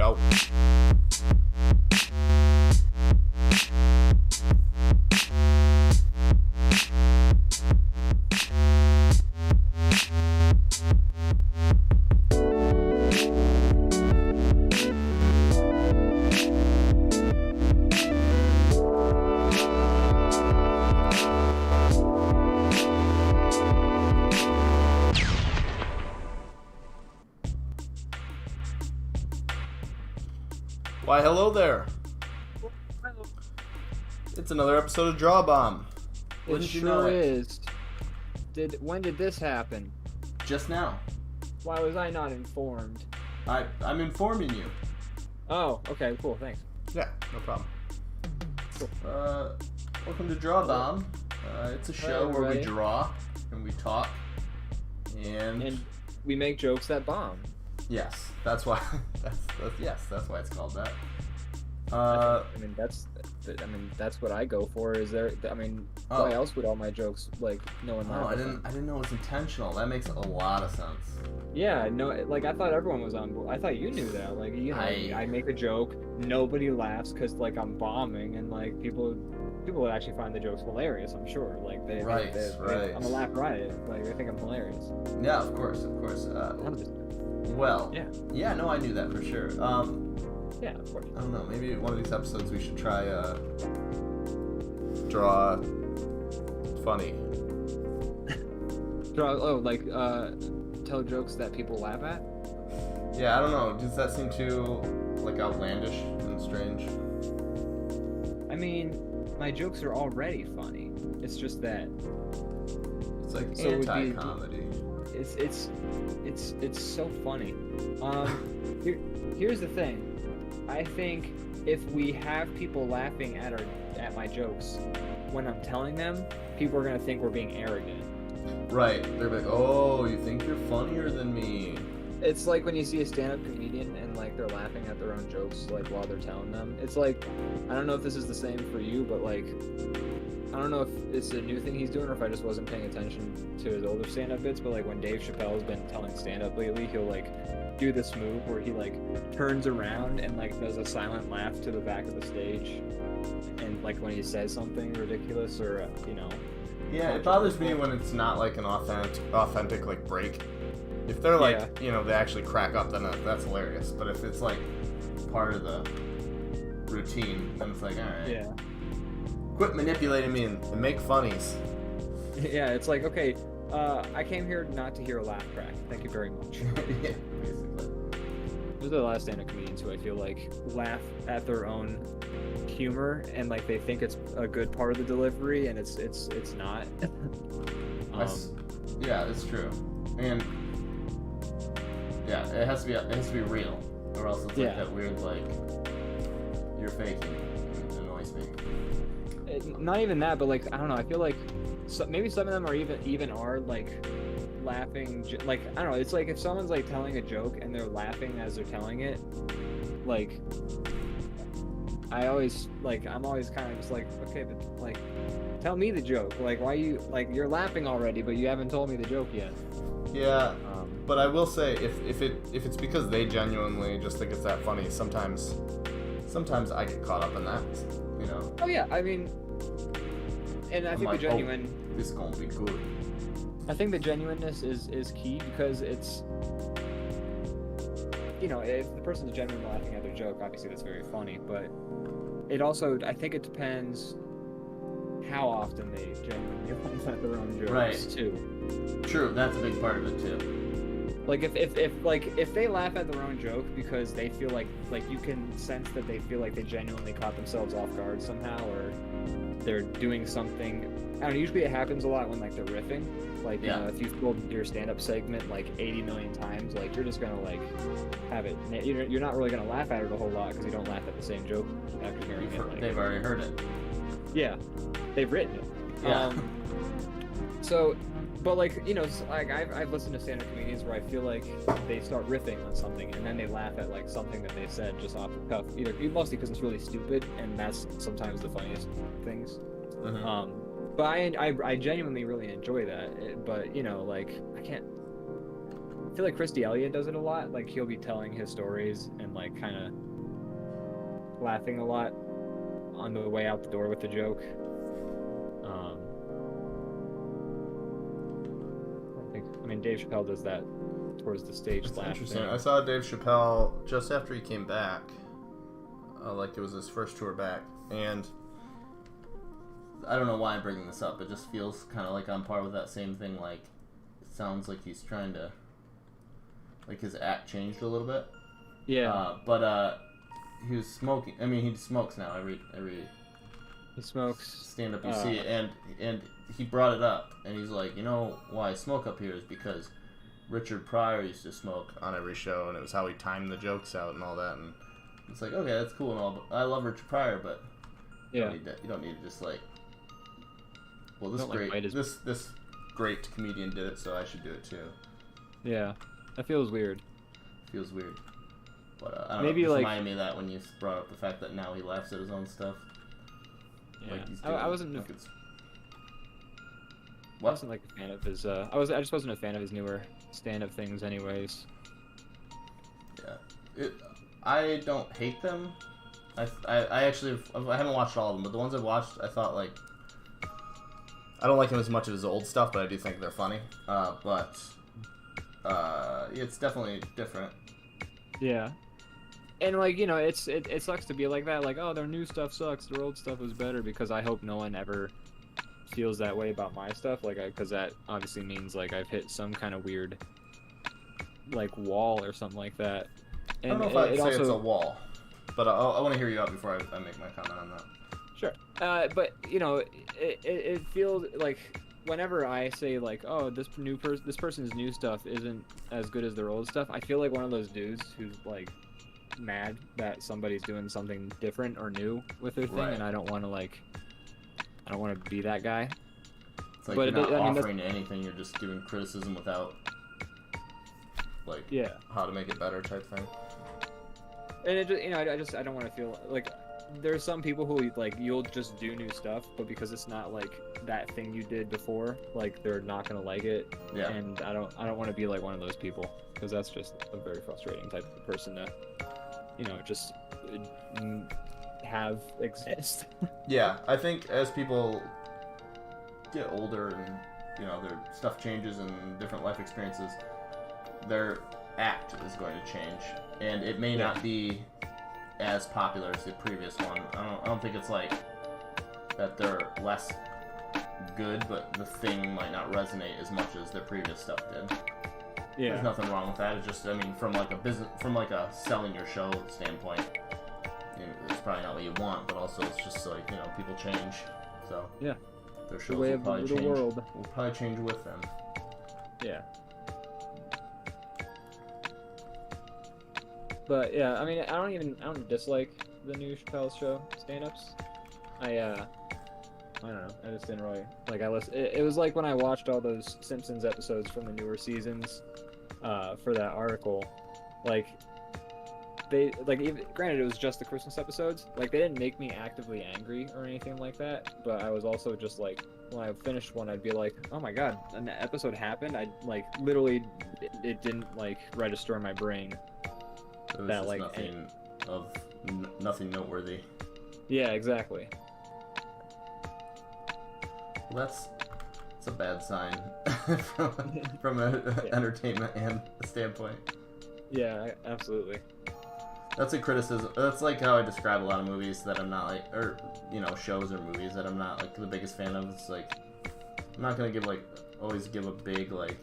Go. Why, hello there. It's another episode of DrawBomb. Wouldn't you know it? Is. When did this happen? Just now. Why was I not informed? I'm informing you. Oh, okay, cool, thanks. Yeah, no problem. Cool. Welcome to DrawBomb. It's a show where we draw and we talk and we make jokes that bomb. Yes, that's why. That's why it's called that. That's what I go for. Is there? Why else would all my jokes no one laugh? I didn't know it was intentional. That makes a lot of sense. Yeah, no, I thought everyone was on board. I thought you knew that. I make a joke, nobody laughs because I'm bombing, and people would actually find the jokes hilarious. I'm sure. Right. I'm a laugh riot. They think I'm hilarious. Yeah, of course. 100%. Well, yeah, no, I knew that for sure. Yeah, of course. I don't know, maybe one of these episodes we should try, draw funny. Tell jokes that people laugh at? Yeah, I don't know, does that seem too, outlandish and strange? I mean, my jokes are already funny. It's just that... It's anti-comedy. It's so funny. Here's the thing. I think if we have people laughing at my jokes when I'm telling them, people are gonna think we're being arrogant. Right. They're like, oh, you think you're funnier than me. It's like when you see a stand-up comedian and they're laughing at their own jokes while they're telling them. It's I don't know if this is the same for you, but I don't know if it's a new thing he's doing or if I just wasn't paying attention to his older stand-up bits, but when Dave Chappelle's been telling stand-up lately, he'll do this move where he turns around and does a silent laugh to the back of the stage, and when he says something ridiculous or Yeah, it bothers me when it's not an authentic break. If they're they actually crack up, then that's hilarious. But if it's part of the routine, then it's all right. Yeah. Quit manipulating me and make funnies. Yeah, it's okay. I came here not to hear a laugh track. Thank you very much. Yeah, basically. Those are the last stand-up comedians who I feel laugh at their own humor and they think it's a good part of the delivery, and it's not. Yeah, it's true, and yeah, it has to be real, or else it's that weird you're faking. It annoys me. Not even that, but I don't know. I feel maybe some of them are even laughing. I don't know. It's if someone's telling a joke and they're laughing as they're telling it. I always I'm always kind of just okay, but tell me the joke. Why you you're laughing already, but you haven't told me the joke yet. Yeah. But I will say if it's because they genuinely just think it's that funny, sometimes I get caught up in that. Oh yeah, I mean, and I think the genuine. Oh, this is gonna be good. I think the genuineness is key because it's, if the person's genuinely laughing at their joke, obviously that's very funny. But it also, I think it depends how often they genuinely laugh at their own jokes too. True, that's a big part of it too. If they laugh at their own joke because they feel you can sense that they feel they genuinely caught themselves off guard somehow, or they're doing something. I don't know, usually it happens a lot when they're riffing. If you've pulled your stand-up segment 80 million times, you're just gonna have it. You're not really gonna laugh at it a whole lot because you don't laugh at the same joke after hearing it. They've already heard it. Yeah, they've written it. Yeah. But I've listened to stand-up comedians where I feel they start riffing on something and then they laugh at something that they said just off the cuff. Mostly because it's really stupid, and that's sometimes the funniest things. Mm-hmm. But I genuinely really enjoy that. But I can't. feel like Christy Elliott does it a lot. Like he'll be telling his stories and like kind of laughing a lot on the way out the door with the joke. I mean, Dave Chappelle does that towards the stage laugh. Interesting. I saw Dave Chappelle just after he came back. Like it was his first tour back, and I don't know why I'm bringing this up. It just feels kind of like on par with that same thing. Like it sounds like he's trying to, like his act changed a little bit. Yeah. But he was smoking. I mean, he smokes now. Every he smokes stand up you see, and he brought it up, and he's like, you know why I smoke up here is because Richard Pryor used to smoke on every show, and it was how he timed the jokes out and all that. And it's like, okay, that's cool and all, but I love Richard Pryor, but you don't need to just like, well, this great comedian did it, so I should do it too. Yeah, that feels weird. Feels weird. But I don't maybe know, it like reminded me of that when you brought up the fact that now he laughs at his own stuff. Yeah, like he's I wasn't. Like I wasn't like a fan of his. I just wasn't a fan of his newer stand-up things, anyways. Yeah, I don't hate them. I actually I haven't watched all of them, but the ones I've watched, I thought like I don't like him as much as his old stuff, but I do think they're funny. But it's definitely different. Yeah. And like, you know, it sucks to be like that, like, oh, their new stuff sucks, their old stuff was better, because I hope no one ever feels that way about my stuff, like, because that obviously means like I've hit some kind of weird like wall or something like that. And I don't know if I'd say it's a wall, but I want to hear you out before I make my comment on that. Sure. But you know, it feels like whenever I say like, oh, this person's new stuff isn't as good as their old stuff, I feel like one of those dudes who's like mad that somebody's doing something different or new with their thing, right. And I don't want to be that guy. It's like you're not offering anything, you're just doing criticism without like how to make it better type thing. And it just, you know, I don't want to feel like there's some people who like you'll just do new stuff, but because it's not like that thing you did before, like they're not gonna like it. Yeah. And I don't want to be like one of those people, because that's just a very frustrating type of person to, you know, just have exist. Yeah, I think as people get older and, you know, their stuff changes and different life experiences, their act is going to change, and it may not be as popular as the previous one. I don't think it's like that they're less good, but the thing might not resonate as much as their previous stuff did. Yeah. There's nothing wrong with that. It's just, I mean, from like a selling your show standpoint, you know, it's probably not what you want, but also it's just like, you know, people change, so yeah, their shows will probably change. Will probably change with them. Yeah. But yeah, I mean, I don't dislike the new Chappelle Show stand-ups. I don't know. I just didn't really like. It was like when I watched all those Simpsons episodes from the newer seasons, for that article. Like, granted, it was just the Christmas episodes. Like, they didn't make me actively angry or anything like that. But I was also just like, when I finished one, I'd be like, oh my god, an episode happened. I like literally, it didn't like register in my brain. It was that like nothing noteworthy. Yeah, exactly. Well, that's a bad sign from an entertainment and a standpoint. Yeah, absolutely. That's a criticism. That's like how I describe a lot of movies that I'm not like, or you know, shows or movies that I'm not like the biggest fan of. It's like I'm not gonna always give a big like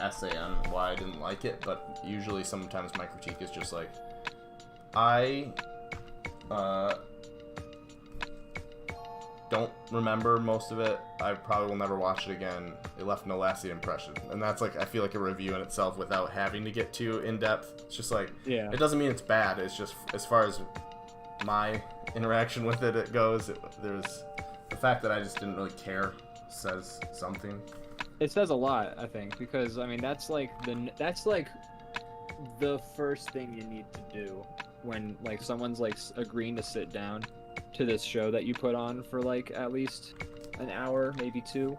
essay on why I didn't like it, but usually sometimes my critique is just like I don't remember most of it. I probably will never watch it again. It left no lasting impression, and that's like I feel like a review in itself without having to get too in depth. It's just like it doesn't mean it's bad. It's just as far as my interaction with it goes. There's the fact that I just didn't really care says something. It says a lot, I think, because I mean that's like the first thing you need to do when like someone's like agreeing to sit down to this show that you put on for like at least an hour, maybe two,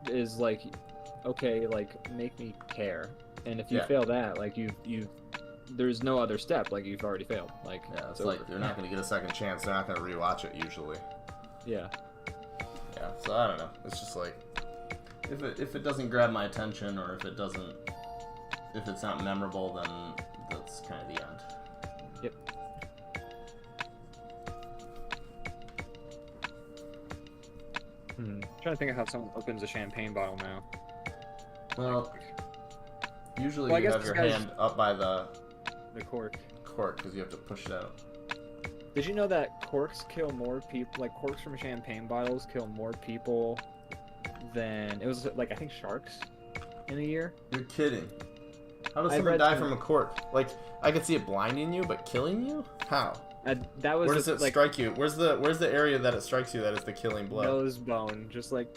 is like, okay, like make me care. And if you Yeah. fail that, like there's no other step. Like you've already failed. Like Yeah, it's like they're not going to get a second chance. They're not going to rewatch it usually. Yeah. Yeah, so I don't know. It's just like if it doesn't grab my attention or if it's not memorable, then that's kind of the end. Yep. Trying to think of how someone opens a champagne bottle now. Well, usually Well, I you guess have your this guy's- hand up by the cork. cork because you have to push it out. Did you know that corks kill more people? Like corks from champagne bottles kill more people than it was like I think sharks in a year. You're kidding. How does I someone read die some- from a cork? Like, I could see it blinding you, but killing you? How? That was Where does it like strike you? Where's the area that it strikes you that is the killing blow? nose bone, just like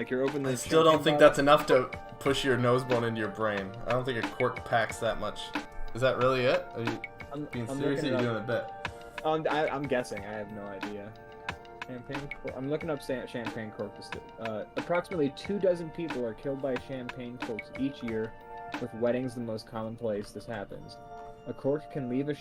you're opening. I the still don't champagne think bottle. that's enough to push your nose bone into your brain. I don't think a cork packs that much. Is that really it? Are you being serious or are you doing a bit? I'm guessing. I have no idea. I'm looking up champagne cork. Approximately 24 people are killed by champagne corks each year, with weddings the most common place this happens. A cork can leave a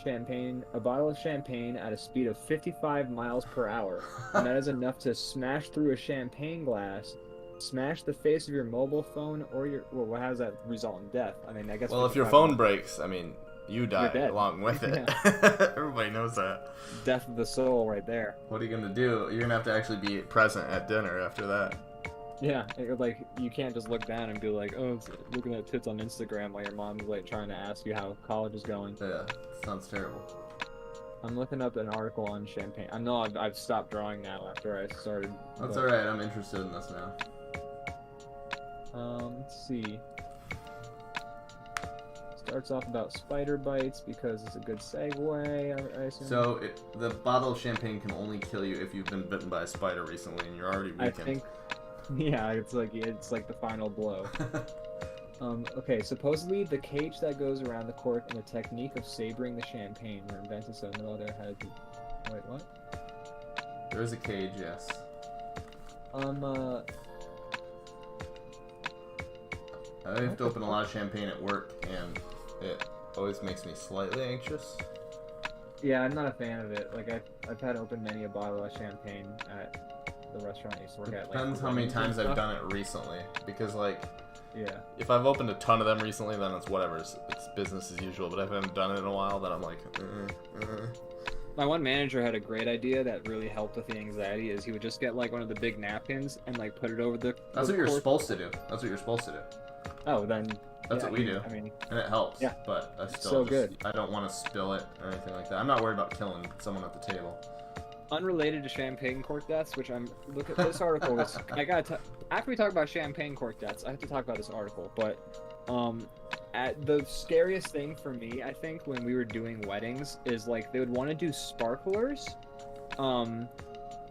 bottle of champagne at a speed of 55 miles per hour, and that is enough to smash through a champagne glass, smash the face of your mobile phone, or how does that result in death? I mean, I guess. Well, if your 55 phone breaks, I mean, you die dead. along with it. Everybody knows that. Death of the soul, right there. What are you gonna do? You're gonna have to actually be present at dinner after that. Yeah, like you can't just look down and be like, oh, it's looking at tits on Instagram while your mom's like trying to ask you how college is going. Yeah, sounds terrible. I'm looking up an article on champagne. I know I've stopped drawing now after I started. That's but, alright, I'm interested in this now. Let's see. Starts off about spider bites because it's a good segue, I assume. So, the bottle of champagne can only kill you if you've been bitten by a spider recently and you're already weakened. I think, yeah, it's like the final blow. Okay, supposedly the cage that goes around the cork and the technique of savoring the champagne were invented so no other had. Wait, what? There is a cage, yes. I have to open a lot of champagne at work, and it always makes me slightly anxious. Yeah, I'm not a fan of it. Like I've had opened many a bottle of champagne at the restaurant I used to work at. Depends how many times I've done it recently, because like, yeah, if I've opened a ton of them recently, then it's whatever. It's business as usual. But if I haven't done it in a while, then I'm like, My one manager had a great idea that really helped with the anxiety. Is he would just get like one of the big napkins and like put it over the. That's what you're supposed to do. That's what you're supposed to do. Oh, then. That's what we do. I mean, and it helps. Yeah. But I still so good. I don't want to spill it or anything like that. I'm not worried about killing someone at the table. Unrelated to champagne cork deaths, which look at this article. After we talk about champagne cork deaths, I have to talk about this article. But at the scariest thing for me, I think, when we were doing weddings, is like they would want to do sparklers,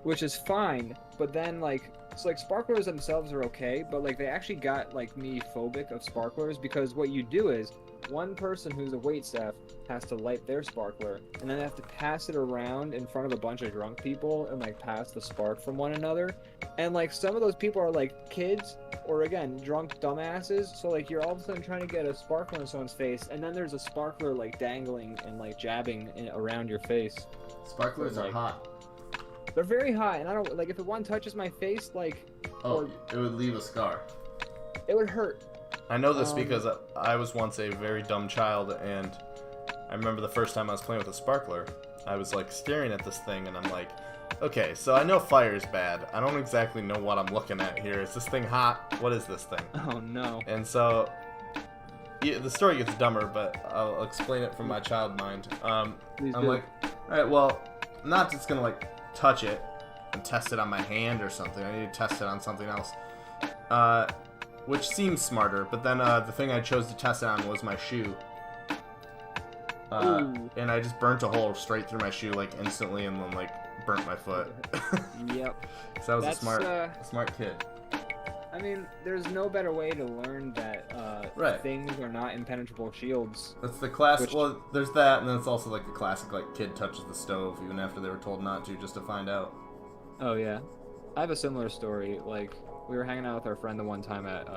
which is fine. But then like sparklers themselves are okay, but like they actually got like me phobic of sparklers because what you do is one person who's a waitstaff has to light their sparkler and then they have to pass it around in front of a bunch of drunk people and like pass the spark from one another, and like some of those people are like kids or again drunk dumbasses, so like you're all of a sudden trying to get a sparkler in someone's face and then there's a sparkler like dangling and like jabbing around your face. Sparklers are hot. They're very hot, and I don't like if one touches my face, like. Oh, it would leave a scar. It would hurt. I know this because I was once a very dumb child, and I remember the first time I was playing with a sparkler, I was like staring at this thing, and I'm like, okay, so I know fire is bad. I don't exactly know what I'm looking at here. Is this thing hot? What is this thing? Oh no. And so, the story gets dumber, but I'll explain it from my child mind. I'm like, alright, well, I'm not just gonna like touch it and test it on my hand or something. I need to test it on something else. Which seems smarter, but then the thing I chose to test it on was my shoe. And I just burnt a hole straight through my shoe like instantly and then like burnt my foot. Yep. So I was a smart kid. I mean, there's no better way to learn that things are not impenetrable shields. That's the classic. Well, there's that, and then it's also like the classic, like kid touches the stove even after they were told not to, just to find out. Oh yeah, I have a similar story. Like we were hanging out with our friend the one time at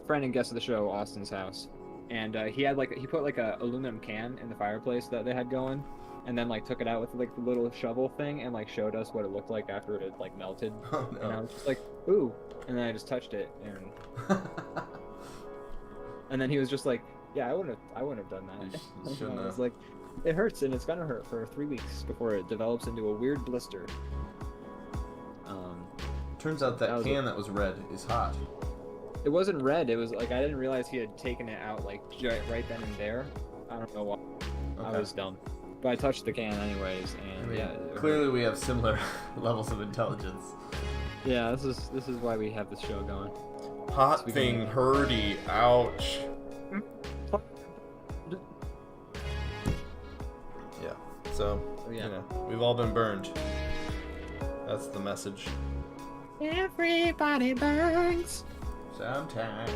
friend and guest of the show Austin's house, and he put like a aluminum can in the fireplace that they had going, and then like took it out with like the little shovel thing and like showed us what it looked like after it had like melted. Oh, no. And I was just like, ooh, and then I just touched it, and and then he was just like, yeah, I wouldn't have done that. You shouldn't I was have. like, it hurts, and it's gonna hurt for 3 weeks before it develops into a weird blister. Turns out that can that was red is hot. It wasn't red. It was like I didn't realize he had taken it out like right then and there. I don't know why. Okay. I was dumb, but I touched the can anyways, and I mean, yeah. Clearly, we have similar levels of intelligence. Yeah, this is why we have this show going. Hot thing, hurdy, ouch. Yeah. So, yeah. you know, we've all been burned. That's the message. Everybody burns. Sometimes.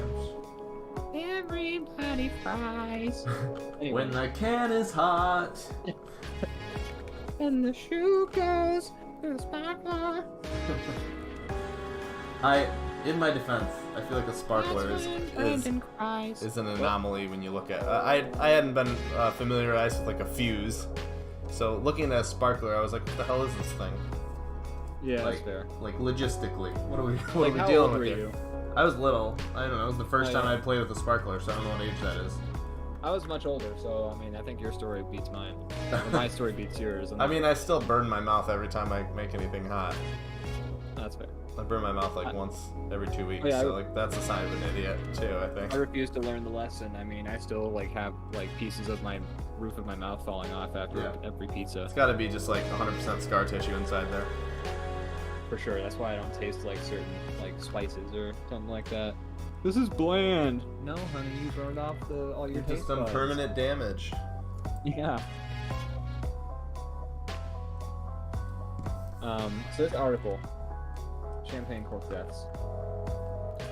Everybody fries. Anyway. When the can is hot. And the shoe goes to the sparkler. In my defense, I feel like a sparkler is an anomaly when you look at. I hadn't been familiarized with like a fuse, so looking at a sparkler, I was like, what the hell is this thing? Yeah, like, that's fair. Like logistically, what are we How dealing old with were here? you? I was little. I don't know. It was the first time yeah. I'd played with a sparkler, so I don't know what age that is. I was much older, so I mean, I think your story beats mine. Or my story beats yours. I mean, I still burn my mouth every time I make anything hot. That's fair. I burn my mouth like once every 2 weeks, yeah, so like that's a sign of an idiot too, I think. I refuse to learn the lesson. I mean, I still like have like pieces of my roof of my mouth falling off after every pizza. It's got to be just like 100% scar tissue inside there. For sure. That's why I don't taste like certain like spices or something like that. This is bland. No, honey, you burned off all your taste Just some buds. permanent damage. Yeah. So this article, champagne cork deaths.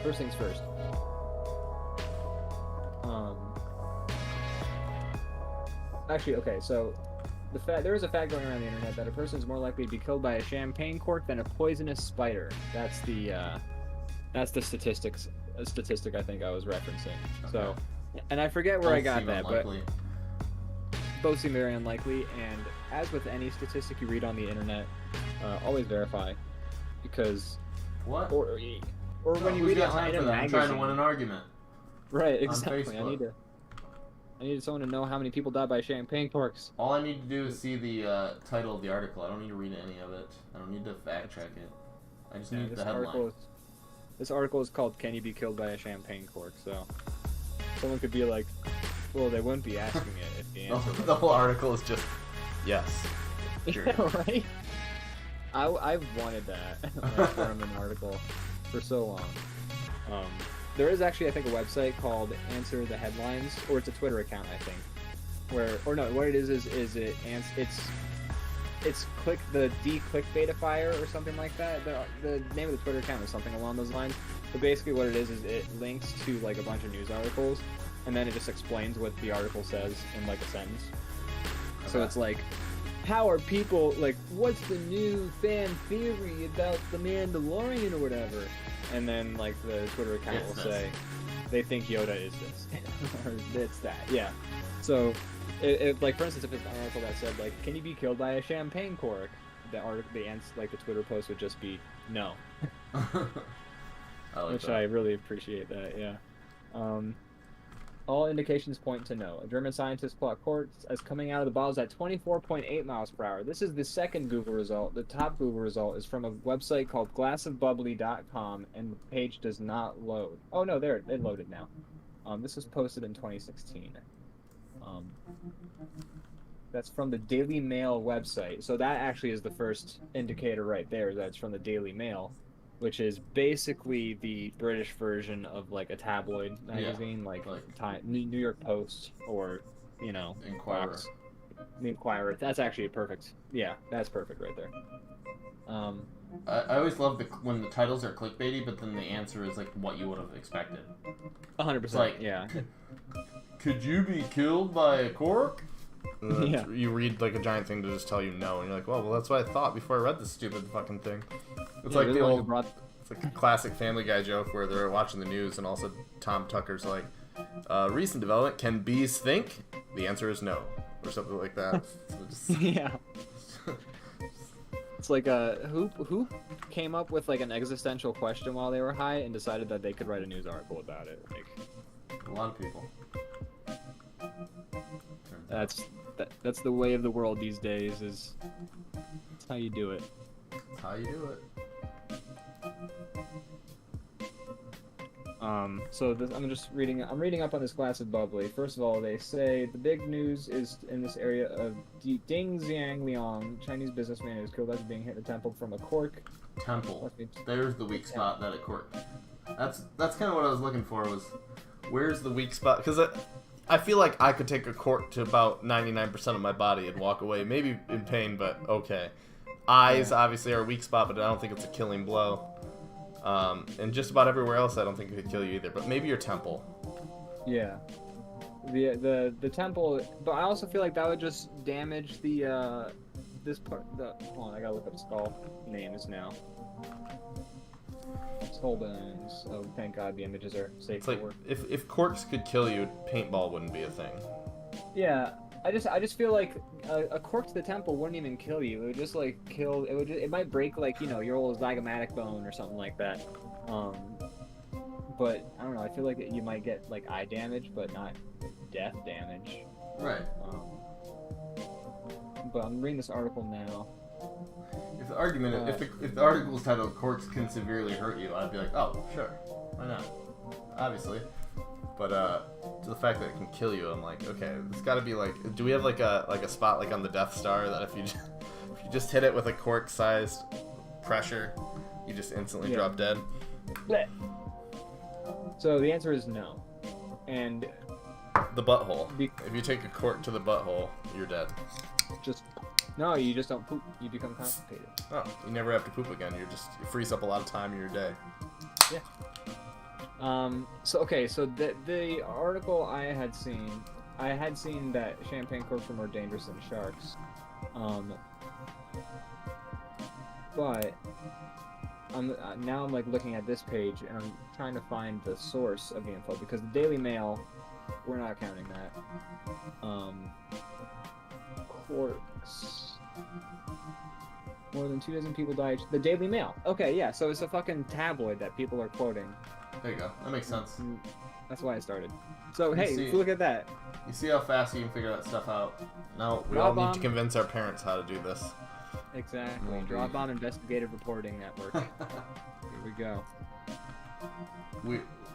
First things first. Actually, okay, so there is a fact going around the internet that a person is more likely to be killed by a champagne cork than a poisonous spider. That's the statistic I think I was referencing. Okay. So, and I forget where I got that, unlikely. But both seem very unlikely. And as with any statistic you read on the internet, always verify, because what or when you read it in a magazine. I'm trying to win an argument. Right, exactly. I needed someone to know how many people died by champagne corks. All I need to do is see the title of the article. I don't need to read any of it. I don't need to fact check it. I just need the headline. This article is called "Can You Be Killed by a Champagne Cork?" So someone could be like, "Well, they wouldn't be asking it if the answer." The whole article is just yes. Yeah, right. I've wanted that from an article for so long. There is actually, I think, a website called Answer the Headlines, or it's a Twitter account, I think, what it is it's click the clickbaitifier or something like that. The name of the Twitter account is something along those lines. But basically, what it is it links to like a bunch of news articles, and then it just explains what the article says in like a sentence. Okay. So it's like, how are people like? What's the new fan theory about the Mandalorian or whatever? And then like the Twitter account will say, they think Yoda is this, or it's that. Yeah. So, like for instance, if it's an article that said like, "Can you be killed by a champagne cork?" The Twitter post would just be no. I really appreciate that. Yeah. All indications point to no. A German scientist plot quartz as coming out of the bottles at 24.8 miles per hour. This is the second Google result. The top Google result is from a website called glassofbubbly.com, and the page does not load. Oh no, there it loaded now. This was posted in 2016. That's from the Daily Mail website. So that actually is the first indicator right there. That's from the Daily Mail, which is basically the British version of like a tabloid magazine, like New York Post or, Inquirer. Fox. The Inquirer. That's actually perfect. Yeah, that's perfect right there. I always love when the titles are clickbaity, but then the answer is like what you would have expected. 100%. Like, yeah. Could you be killed by a cork? Yeah. You read like a giant thing to just tell you no, and you're like, well, that's what I thought before I read this stupid fucking thing. It's like the old like a classic Family Guy joke where they're watching the news and also Tom Tucker's like, recent development, can bees think? The answer is no. Or something like that. So just... Yeah. It's like who came up with like an existential question while they were high and decided that they could write a news article about it. Like, a lot of people. That's the way of the world these days. That's how you do it. That's how you do it. So I'm reading up on this glass of bubbly. First of all, they say the big news is in this area of Ding Xiangliang, Chinese businessman who was killed after being hit in the temple from a cork. Temple. There's the weak spot, that a cork. That's kind of what I was looking for, was where's the weak spot? Because I feel like I could take a cork to about 99% of my body and walk away, maybe in pain, but okay. Eyes obviously are a weak spot, but I don't think it's a killing blow. And just about everywhere else, I don't think it could kill you either. But maybe your temple. Yeah. The temple, but I also feel like that would just damage the this part. Hold on, I gotta look up skull names now. Skull bones. Oh, thank God, the images are safe. It's like if corks could kill you, paintball wouldn't be a thing. Yeah. I just feel like a cork to the temple wouldn't even kill you. It would just like kill. It might break like your old zygomatic bone or something like that. But I don't know. I feel like you might get like eye damage, but not death damage. Right. But I'm reading this article now. If the argument, if the article is titled "Corks Can Severely Hurt You," I'd be like, oh, sure, why not? Obviously. But to the fact that it can kill you, I'm like, okay, it's got to be like, do we have like a spot like on the Death Star that if you just hit it with a cork-sized pressure, you just instantly drop dead? Blech. So the answer is no. And the butthole. If you take a cork to the butthole, you're dead. No, you just don't poop. You become constipated. Oh, you never have to poop again. It frees up a lot of time in your day. Yeah. So the article I had seen that champagne corks were more dangerous than sharks. But now I'm like looking at this page and I'm trying to find the source of the info because the Daily Mail, we're not counting that. Corks. More than 2 dozen people died. The Daily Mail. Okay, yeah. So it's a fucking tabloid that people are quoting. There you go. That makes sense. That's why I started. So, hey, look at that. You see how fast you can figure that stuff out? No, we all need to convince our parents how to do this. Exactly. DrawBomb Investigative Reporting Network. Here we go.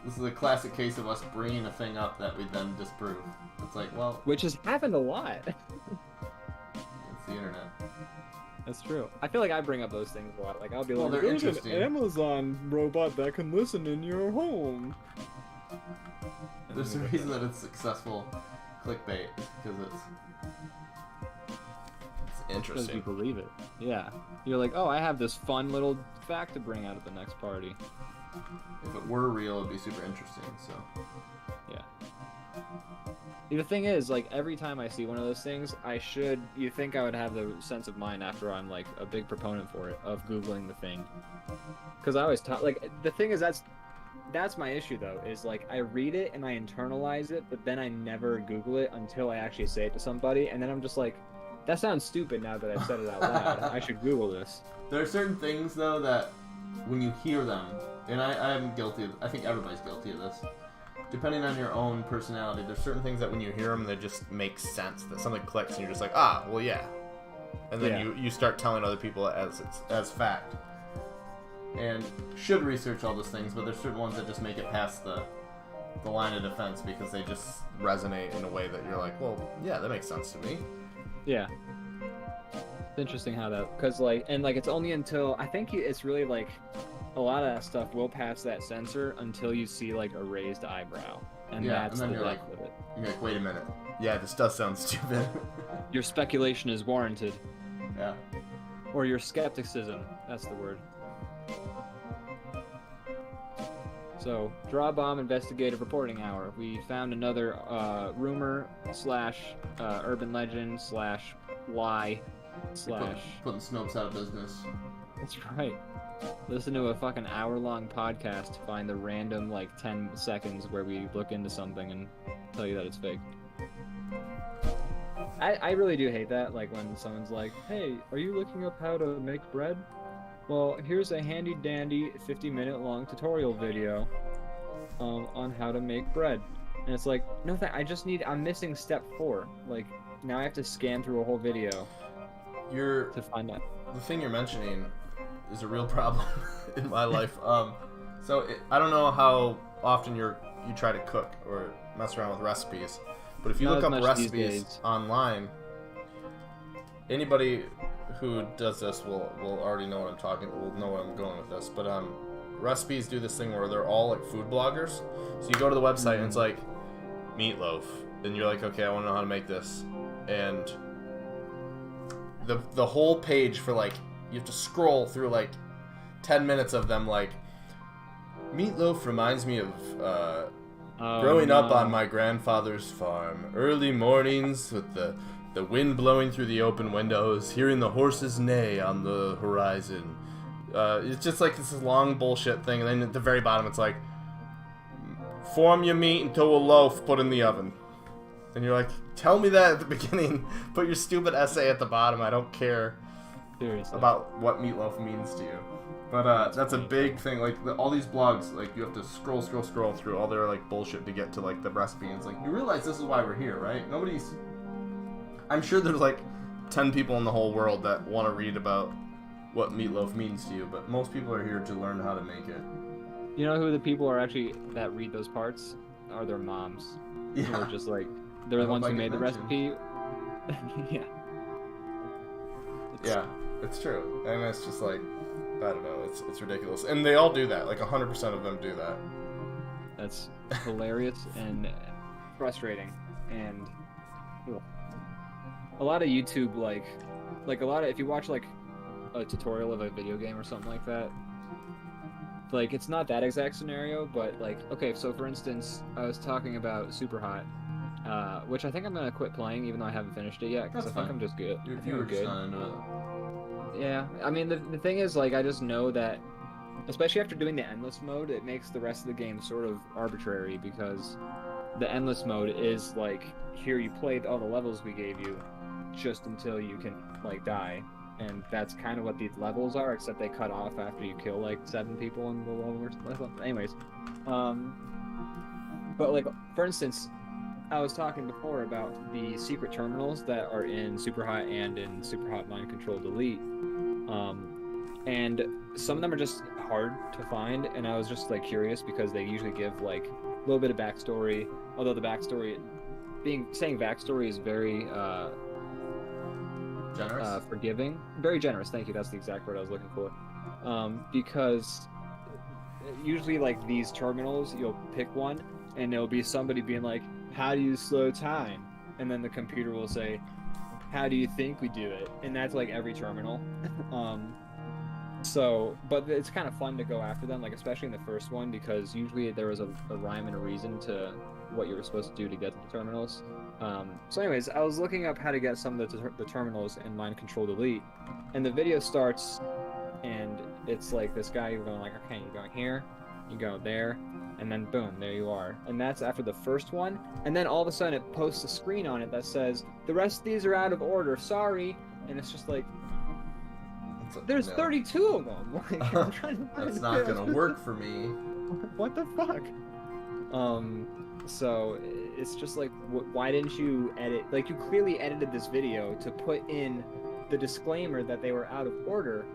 This is a classic case of us bringing a thing up that we then disprove. It's like, well... Which has happened a lot. It's the internet. That's true. I feel like I bring up those things a lot. Like, I'll be like, they're interesting. An Amazon robot that can listen in your home. There's a reason that it's successful clickbait. It's because it's interesting. Because you believe it. Yeah. You're like, oh, I have this fun little fact to bring out at the next party. If it were real, it'd be super interesting, so... Yeah. The thing is, like, every time I see one of those things, you think I would have the sense of mind after I'm, like, a big proponent for it, of Googling the thing. Because I always the thing is, that's my issue, though, is, like, I read it and I internalize it, but then I never Google it until I actually say it to somebody, and then I'm just like, that sounds stupid now that I've said it out loud. I should Google this. There are certain things, though, that when you hear them, and I think everybody's guilty of this, depending on your own personality, there's certain things that when you hear them, they just make sense. That something clicks, and you're just like, ah, well, yeah. And then you start telling other people as fact. And should research all those things, but there's certain ones that just make it past the line of defense because they just resonate in a way that you're like, well, yeah, that makes sense to me. Yeah. It's interesting how that, because it's only until, I think it's really like, a lot of that stuff will pass that censor until you see like a raised eyebrow, and that's the depth of it. You're like, wait a minute, yeah, this does sound stupid. Your speculation is warranted. Yeah. Or your skepticism. That's the word. So, DrawBomb Investigative Reporting Hour. We found another rumor / urban legend / lie / putting Snopes out of business. That's right. Listen to a fucking hour-long podcast to find the random, like, 10 seconds where we look into something and tell you that it's fake. I really do hate that, like, when someone's like, hey, are you looking up how to make bread? Well, here's a handy-dandy 50-minute-long tutorial video on how to make bread. And it's like, no, I'm missing step 4. Like, now I have to scan through a whole video to find that. The thing you're mentioning is a real problem in my life. I don't know how often you try to cook or mess around with recipes, but if you look up recipes online, anybody who does this will already know what I'm talking about, will know where I'm going with this. But recipes do this thing where they're all like food bloggers. So you go to the website and it's like meatloaf, and you're like, okay, I want to know how to make this, and the whole page for like, you have to scroll through like 10 minutes of them like, meatloaf reminds me of growing up on my grandfather's farm, early mornings with the wind blowing through the open windows, hearing the horses neigh on the horizon. It's just like this long bullshit thing, and then at the very bottom it's like, form your meat into a loaf, put in the oven. And you're like, tell me that at the beginning, put your stupid essay at the bottom, I don't care. Seriously. About what meatloaf means to you. But that's a big thing, like all these blogs, like you have to scroll through all their like bullshit to get to like the recipe, and it's like, you realize this is why we're here, right? I'm sure there's like 10 people in the whole world that want to read about what meatloaf means to you, but most people are here to learn how to make it. You know who the people are actually that read those parts? Are their moms. Yeah. Who are just like, they're the ones who made the recipe. Yeah. Yeah, it's true. And it's just like, I don't know, it's ridiculous. And they all do that, like 100% of them do that. That's hilarious and frustrating. And a lot of YouTube, like a lot of, if you watch like a tutorial of a video game or something like that, like it's not that exact scenario, but like, okay, so for instance, I was talking about Super Hot, which I think I'm gonna quit playing even though I haven't finished it yet, because I think I'm just good. You're good. Not into it. Yeah, I mean the thing is, like, I just know that, especially after doing the endless mode, it makes the rest of the game sort of arbitrary, because the endless mode is like, here you played all the levels we gave you, just until you can like die. And that's kind of what these levels are, except they cut off after you kill like 7 people in the level or something. Anyways, but like, for instance, I was talking before about the secret terminals that are in Super Hot and in Super Hot Mind Control Delete, and some of them are just hard to find, and I was just like curious because they usually give like a little bit of backstory, although the backstory, saying backstory is very generous? Forgiving. Very generous, thank you, that's the exact word I was looking for. Because usually like these terminals, you'll pick one and there'll be somebody being like, how do you slow time? And then the computer will say, how do you think we do it? And that's like every terminal. But it's kind of fun to go after them, like especially in the first one, because usually there was a rhyme and a reason to what you were supposed to do to get to the terminals. So anyways, I was looking up how to get some of the terminals in Mind Control Delete, and the video starts, and it's like this guy going like, okay, you're going here, you go there, and then boom, there you are. And that's after the first one, and then all of a sudden it posts a screen on it that says, the rest of these are out of order, sorry. And it's just like, there's 32 of them. Like, I'm trying to That's not gonna work for me. What the fuck? So it's just like, why didn't you edit? Like, you clearly edited this video to put in the disclaimer that they were out of order.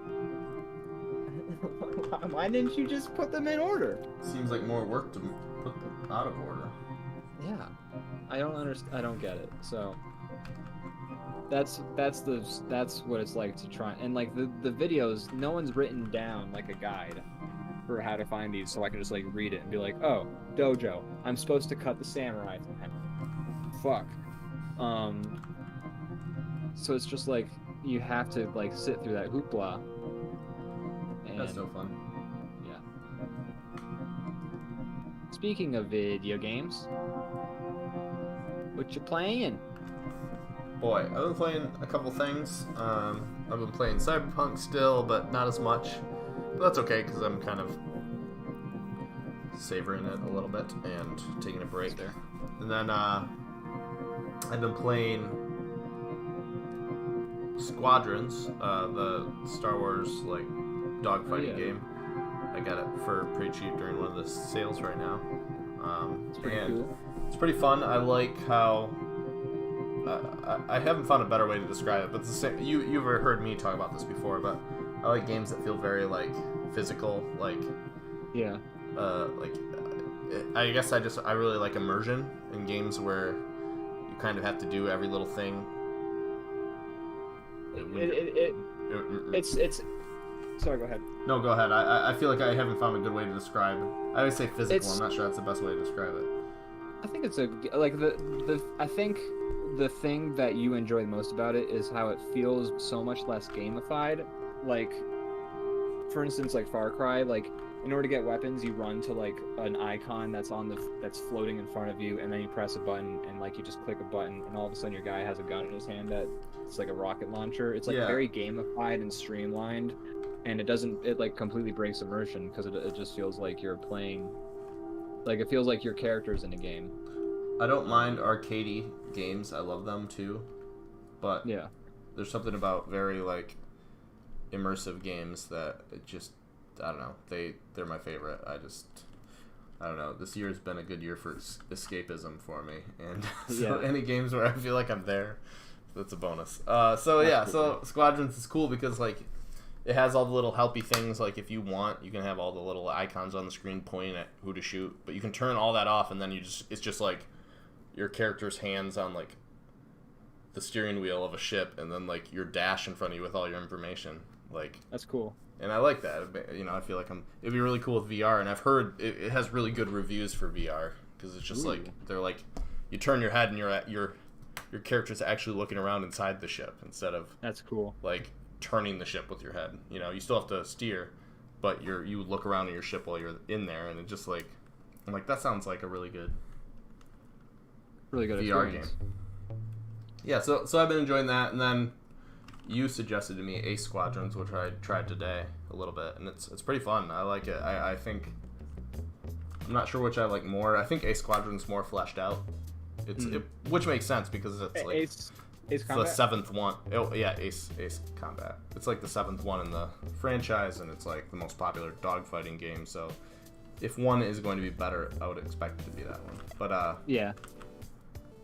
Why didn't you just put them in order? Seems like more work to put them out of order. Yeah, I don't understand. I don't get it. So that's what it's like to try. And like the videos, no one's written down like a guide for how to find these, so I can just like read it and be like, oh, dojo, I'm supposed to cut the samurai from him. Fuck. So it's just like, you have to like sit through that hoopla. And, that's so fun. Yeah. Speaking of video games, what you playing? Boy, I've been playing a couple things. I've been playing Cyberpunk still, but not as much. But that's okay, because I'm kind of savoring it a little bit and taking a break. And then I've been playing Squadrons, the Star Wars like dogfighting game. I got it for pretty cheap during one of the sales right now. It's pretty cool. It's pretty fun. I like how I haven't found a better way to describe it, but it's the same. You've heard me talk about this before, but I like games that feel very like physical, like I guess I really like immersion in games where you kind of have to do every little thing. It's sorry, go ahead. No, go ahead. I feel like I haven't found a good way to describe. I would say physical. I'm not sure that's the best way to describe it. I think it's I think the thing that you enjoy the most about it is how it feels so much less gamified. Like, for instance, like Far Cry, like in order to get weapons, you run to like an icon that's floating in front of you, and then you press a button, and like you just click a button, and all of a sudden your guy has a gun in his hand it's like a rocket launcher. It's like very gamified and streamlined, and it like completely breaks immersion because it just feels like you're playing. Like, it feels like your character's in the game. I don't mind arcadey games. I love them, too. But there's something about very, like, immersive games that it just, I don't know. They're my favorite. I don't know. This year's been a good year for escapism for me. And so any games where I feel like I'm there, that's a bonus. So Squadrons is cool because, like, it has all the little helpy things, like if you want, you can have all the little icons on the screen pointing at who to shoot, but you can turn all that off, and then it's just like your character's hands on like the steering wheel of a ship, and then like your dash in front of you with all your information. Like, that's cool. And I like that. You know, I feel like it'd be really cool with VR, and I've heard it has really good reviews for VR because it's just like they're like you turn your head and your character's actually looking around inside the ship instead of that's cool. Like turning the ship with your head. You know, you still have to steer, but you look around in your ship while you're in there, and it just like I'm like, that sounds like a really good VR experience. game. Yeah, so I've been enjoying that, and then you suggested to me Ace Squadrons, which I tried today a little bit, and it's pretty fun. I like it. I think I'm not sure which I like more. I think Ace Squadron's more fleshed out. Which makes sense because it's like Ace Combat? The seventh one. Oh, yeah, Ace Combat. It's like the seventh one in the franchise, and it's like the most popular dogfighting game. So, if one is going to be better, I would expect it to be that one.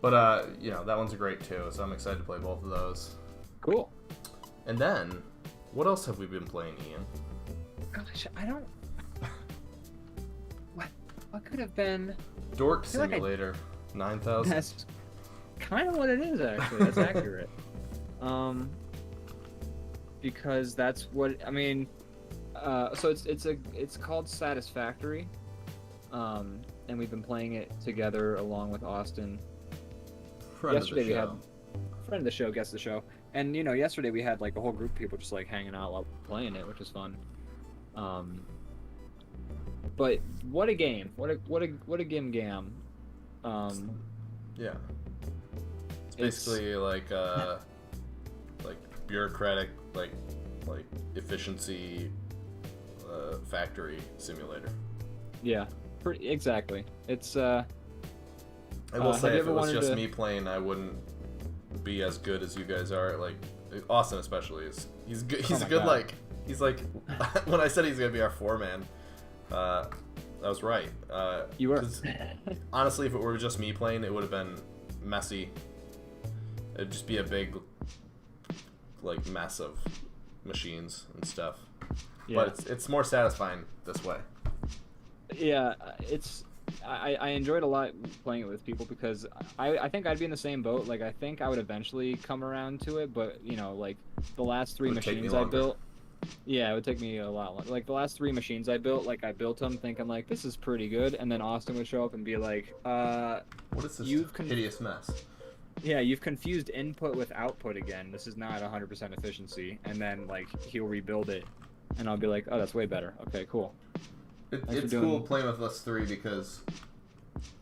But you know, that one's great too. So I'm excited to play both of those. Cool. And then, what else have we been playing, Ian? Gosh, I don't. What could have been? Dork Simulator 9000. That's kind of what it is, actually. That's accurate. Because that's what I mean. So it's called Satisfactory, and we've been playing it together along with Austin. Friend of the show, guest of the show, and you know, yesterday we had like a whole group of people just like hanging out while playing it, which was fun. But what a game! What a game! Yeah. It's basically like bureaucratic like efficiency factory simulator. Yeah, exactly. It's I will say if it was just me playing, I wouldn't be as good as you guys are. Like Austin especially he's good. He's good. God. He's like when I said he's gonna be our foreman, I was right. You were. Honestly, if it were just me playing, it would have been messy. It'd just be a big like mess of machines and stuff. Yeah. But it's more satisfying this way. Yeah, I enjoyed a lot playing it with people because I think I'd be in the same boat. Like, I think I would eventually come around to it, but you know, like the last three machines I built, yeah, it would take me a lot longer. Like the last three machines I built, like I built them thinking like this is pretty good, and then Austin would show up and be like, what is this hideous mess? Yeah, you've confused input with output again. This is not 100% efficiency. And then like he'll rebuild it, and I'll be like, oh, that's way better. Okay, cool. It's cool playing with us three because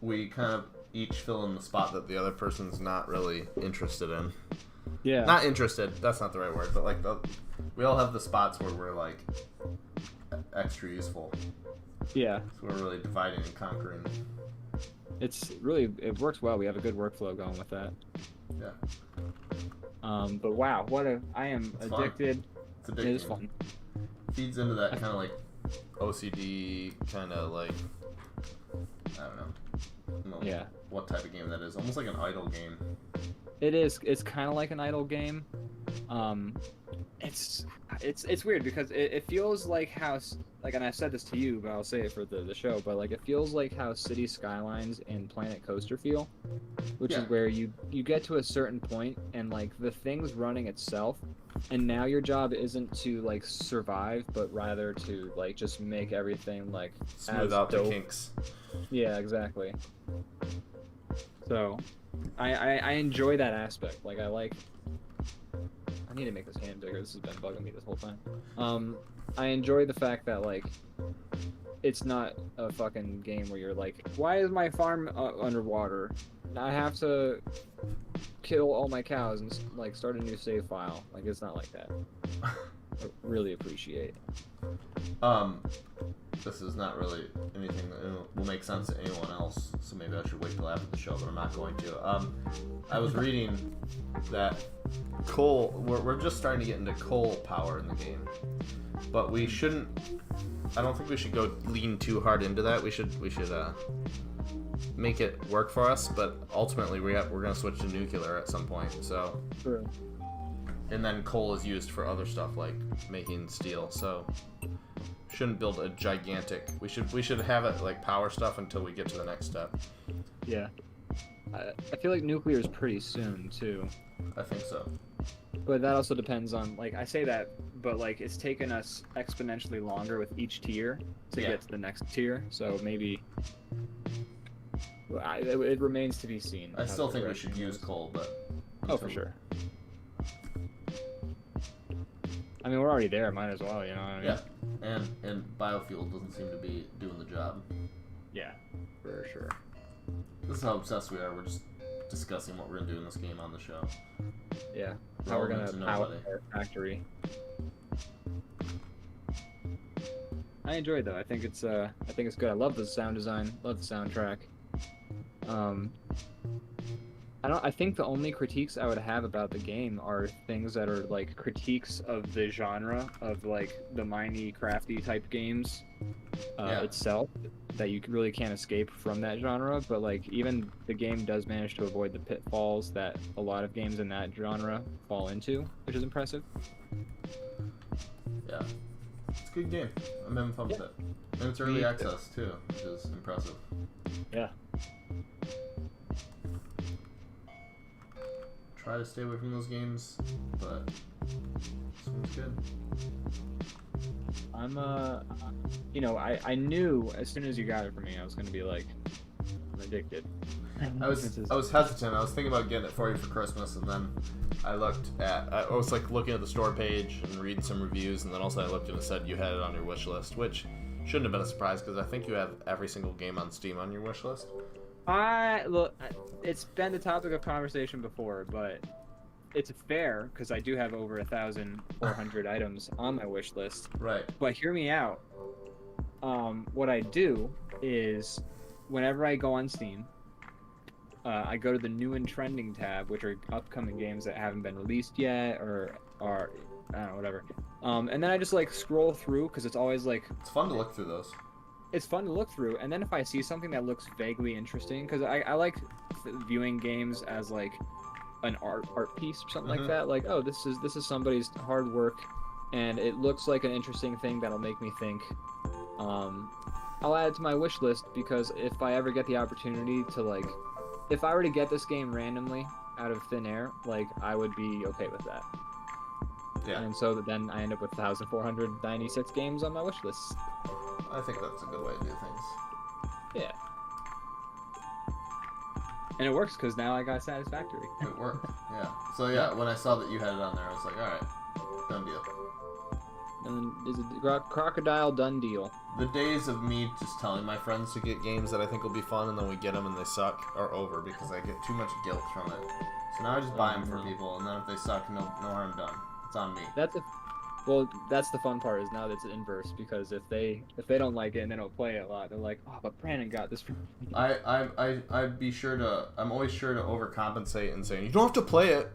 we kind of each fill in the spot that the other person's not really interested in. Yeah. Not interested. That's not the right word. But like we all have the spots where we're like extra useful. Yeah. So we're really dividing and conquering. It works well. We have a good workflow going with that. Yeah. But wow, I am it's addicted. Fun. It's addicting. It is fun. Feeds into that kind of like OCD kind of like, I don't know. Yeah. What type of game that is? Almost like an idle game. It is. It's kind of like an idle game. It's weird because it feels like how, like, and I said this to you, but I'll say it for the show, but like it feels like how City Skylines and Planet Coaster feel, which is where you get to a certain point and like the thing's running itself, and now your job isn't to like survive, but rather to like just make everything like smooth out the kinks. Yeah, exactly. So, I enjoy that aspect. Like I need to make this hand bigger. This has been bugging me this whole time. I enjoy the fact that like it's not a fucking game where you're like, why is my farm underwater? I have to kill all my cows and like start a new save file. Like it's not like that. I really appreciate. This is not really anything that will make sense to anyone else, so maybe I should wait till after the show, but I'm not going to. I was reading that coal, we're just starting to get into coal power in the game, but we shouldn't, I don't think we should go lean too hard into that. We should make it work for us, but ultimately we're going to switch to nuclear at some point, so. True. And then coal is used for other stuff like making steel, so shouldn't build a gigantic. We should have it like power stuff until we get to the next step. Yeah. I feel like nuclear is pretty soon too. I think so. But that also depends on, like, I say that, but like it's taken us exponentially longer with each tier to get to the next tier. So maybe it remains to be seen. I still think we should use coal, but for sure. I mean, we're already there. Might as well, you know what I mean? And biofuel doesn't seem to be doing the job. Yeah, for sure. This is how obsessed we are. We're just discussing what we're gonna do in this game on the show. Yeah, how we're gonna power our factory. I enjoy it though. I think it's good. I love the sound design. Love the soundtrack. I think the only critiques I would have about the game are things that are like critiques of the genre of like the miney crafty type games itself, that you really can't escape from that genre. But like even the game does manage to avoid the pitfalls that a lot of games in that genre fall into, which is impressive. Yeah, it's a good game. I'm having fun with it, and it's early access too, which is impressive. Yeah. Try to stay away from those games, but this one's good. I knew as soon as you got it for me, I was gonna be like, I'm addicted. I was hesitant. I was thinking about getting it for you for Christmas, and then I was like looking at the store page and reading some reviews, and then also I looked and it said you had it on your wish list, which shouldn't have been a surprise because I think you have every single game on Steam on your wish list. It's been the topic of conversation before, but it's fair because I do have over 1,400 items on my wish list. Right. But hear me out. What I do is whenever I go on Steam, I go to the new and trending tab, which are upcoming games that haven't been released yet or are, I don't know, whatever. And then I just like scroll through because it's always like, it's fun to look through those. It's fun to look through, and then if I see something that looks vaguely interesting, because I like viewing games as like an art piece or something like that. Like, oh, this is somebody's hard work, and it looks like an interesting thing that'll make me think. I'll add it to my wish list because if I ever get the opportunity to like, if I were to get this game randomly out of thin air, like I would be okay with that. Yeah. And so then I end up with 1,496 games on my wish list. I think that's a good way to do things. Yeah. And it works because now I got Satisfactory. It worked, yeah. So yeah, when I saw that you had it on there, I was like, alright, done deal. And is it crocodile done deal? The days of me just telling my friends to get games that I think will be fun and then we get them and they suck are over because I get too much guilt from it. So now I just buy them for people, and then if they suck, no harm done. It's on me. Well, that's the fun part is now that it's inverse because if they don't like it and they don't play it a lot, they're like, oh, but Brandon got this. I'd be sure to. I'm always sure to overcompensate and say you don't have to play it.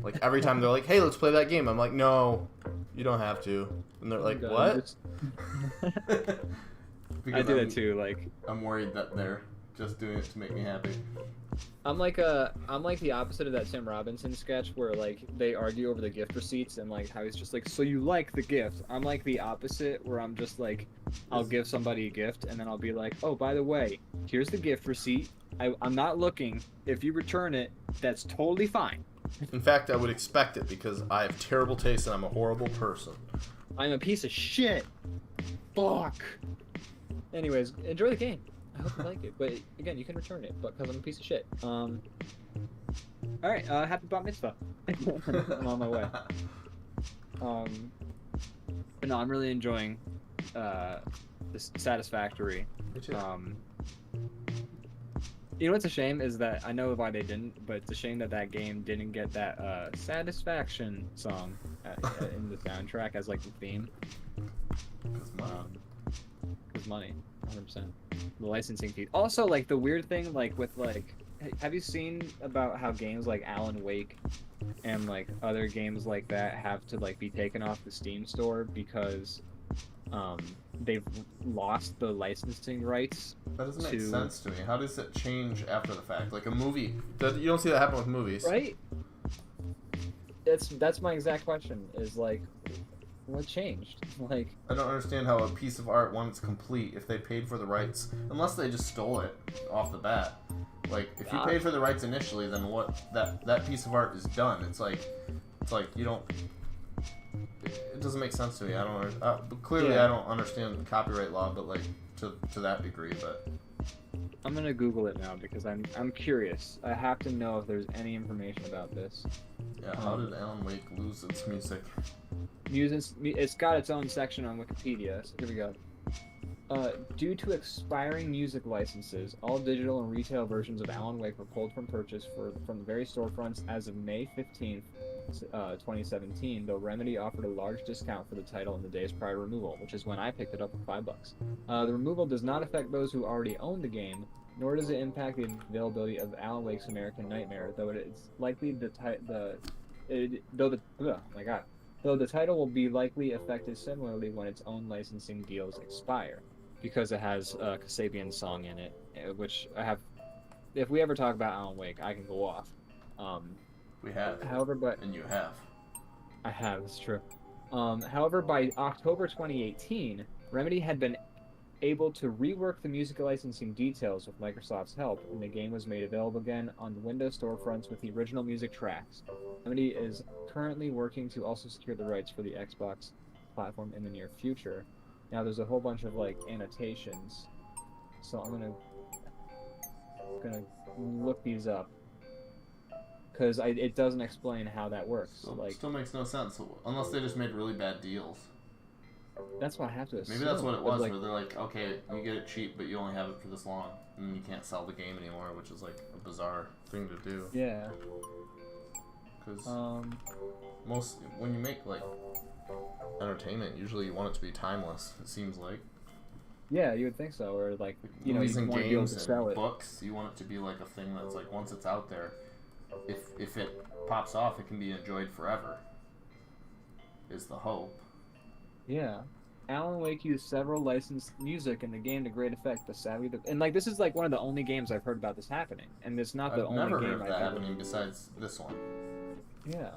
Like every time they're like, hey, let's play that game. I'm like, no, you don't have to. And they're like, what? I do that too. Like I'm worried that they're just doing it to make me happy. I'm like the opposite of that Tim Robinson sketch where like they argue over the gift receipts and like how he's just like, so you like the gift. I'm like the opposite where I'm just like, I'll give somebody a gift and then I'll be like, oh, by the way, here's the gift receipt. I'm not looking. If you return it, that's totally fine. In fact, I would expect it because I have terrible taste and I'm a horrible person. I'm a piece of shit. Fuck. Anyways, enjoy the game. I hope you like it, but again, you can return it, but because I'm a piece of shit. All right, happy bat mitzvah. I'm on my way. But no, I'm really enjoying this Satisfactory. You know what's a shame is that I know why they didn't, but it's a shame that that game didn't get that Satisfaction song in the soundtrack as like the theme. Because money, 100%. The licensing fee. Also, like the weird thing, like with like, have you seen about how games like Alan Wake and like other games like that have to like be taken off the Steam store because they've lost the licensing rights? That doesn't make sense to me. How does it change after the fact? Like a movie, you don't see that happen with movies, right? That's my exact question. Is like, what changed? Like, I don't understand how a piece of art, when it's complete, if they paid for the rights, unless they just stole it off the bat. Like, if you paid for the rights initially, then what? That piece of art is done. It's like you don't. It doesn't make sense to me. I don't. But clearly, I don't understand copyright law, but like to that degree. But I'm gonna Google it now because I'm curious. I have to know if there's any information about this. Yeah. How did Alan Wake lose its music? It's got its own section on Wikipedia. So here we go. Due to expiring music licenses, all digital and retail versions of Alan Wake were pulled from purchase from the various storefronts as of May 15th, 2017, though Remedy offered a large discount for the title in the days prior to removal, which is when I picked it up for $5. The removal does not affect those who already own the game, nor does it impact the availability of Alan Wake's American Nightmare, though it's likely though the title will be likely affected similarly when its own licensing deals expire, because it has a Kasabian song in it, which I have. If we ever talk about Alan Wake, I can go off. We have. However, and you have. I have. It's true. However, by October 2018, Remedy had been able to rework the music licensing details with Microsoft's help, and the game was made available again on the Windows storefronts with the original music tracks. Remedy is currently working to also secure the rights for the Xbox platform in the near future. Now, there's a whole bunch of like annotations, so I'm gonna look these up because it doesn't explain how that works. So like, still makes no sense unless they just made really bad deals. That's what I have to assume. Maybe that's what it was, where they're like, okay, you get it cheap, but you only have it for this long, and you can't sell the game anymore, which is like a bizarre thing to do. Yeah. Because when you make like entertainment, usually you want it to be timeless. It seems like. Yeah, you would think so, or like you movies know, you and want to be able to sell it. Books, you want it to be like a thing that's like once it's out there, if it pops off, it can be enjoyed forever. Is the hope. Yeah. Alan Wake used several licensed music in the game to great effect, but sadly, and like this is like one of the only games I've heard about this happening, and it's not the only game I've never heard of that happening besides this one. Yeah.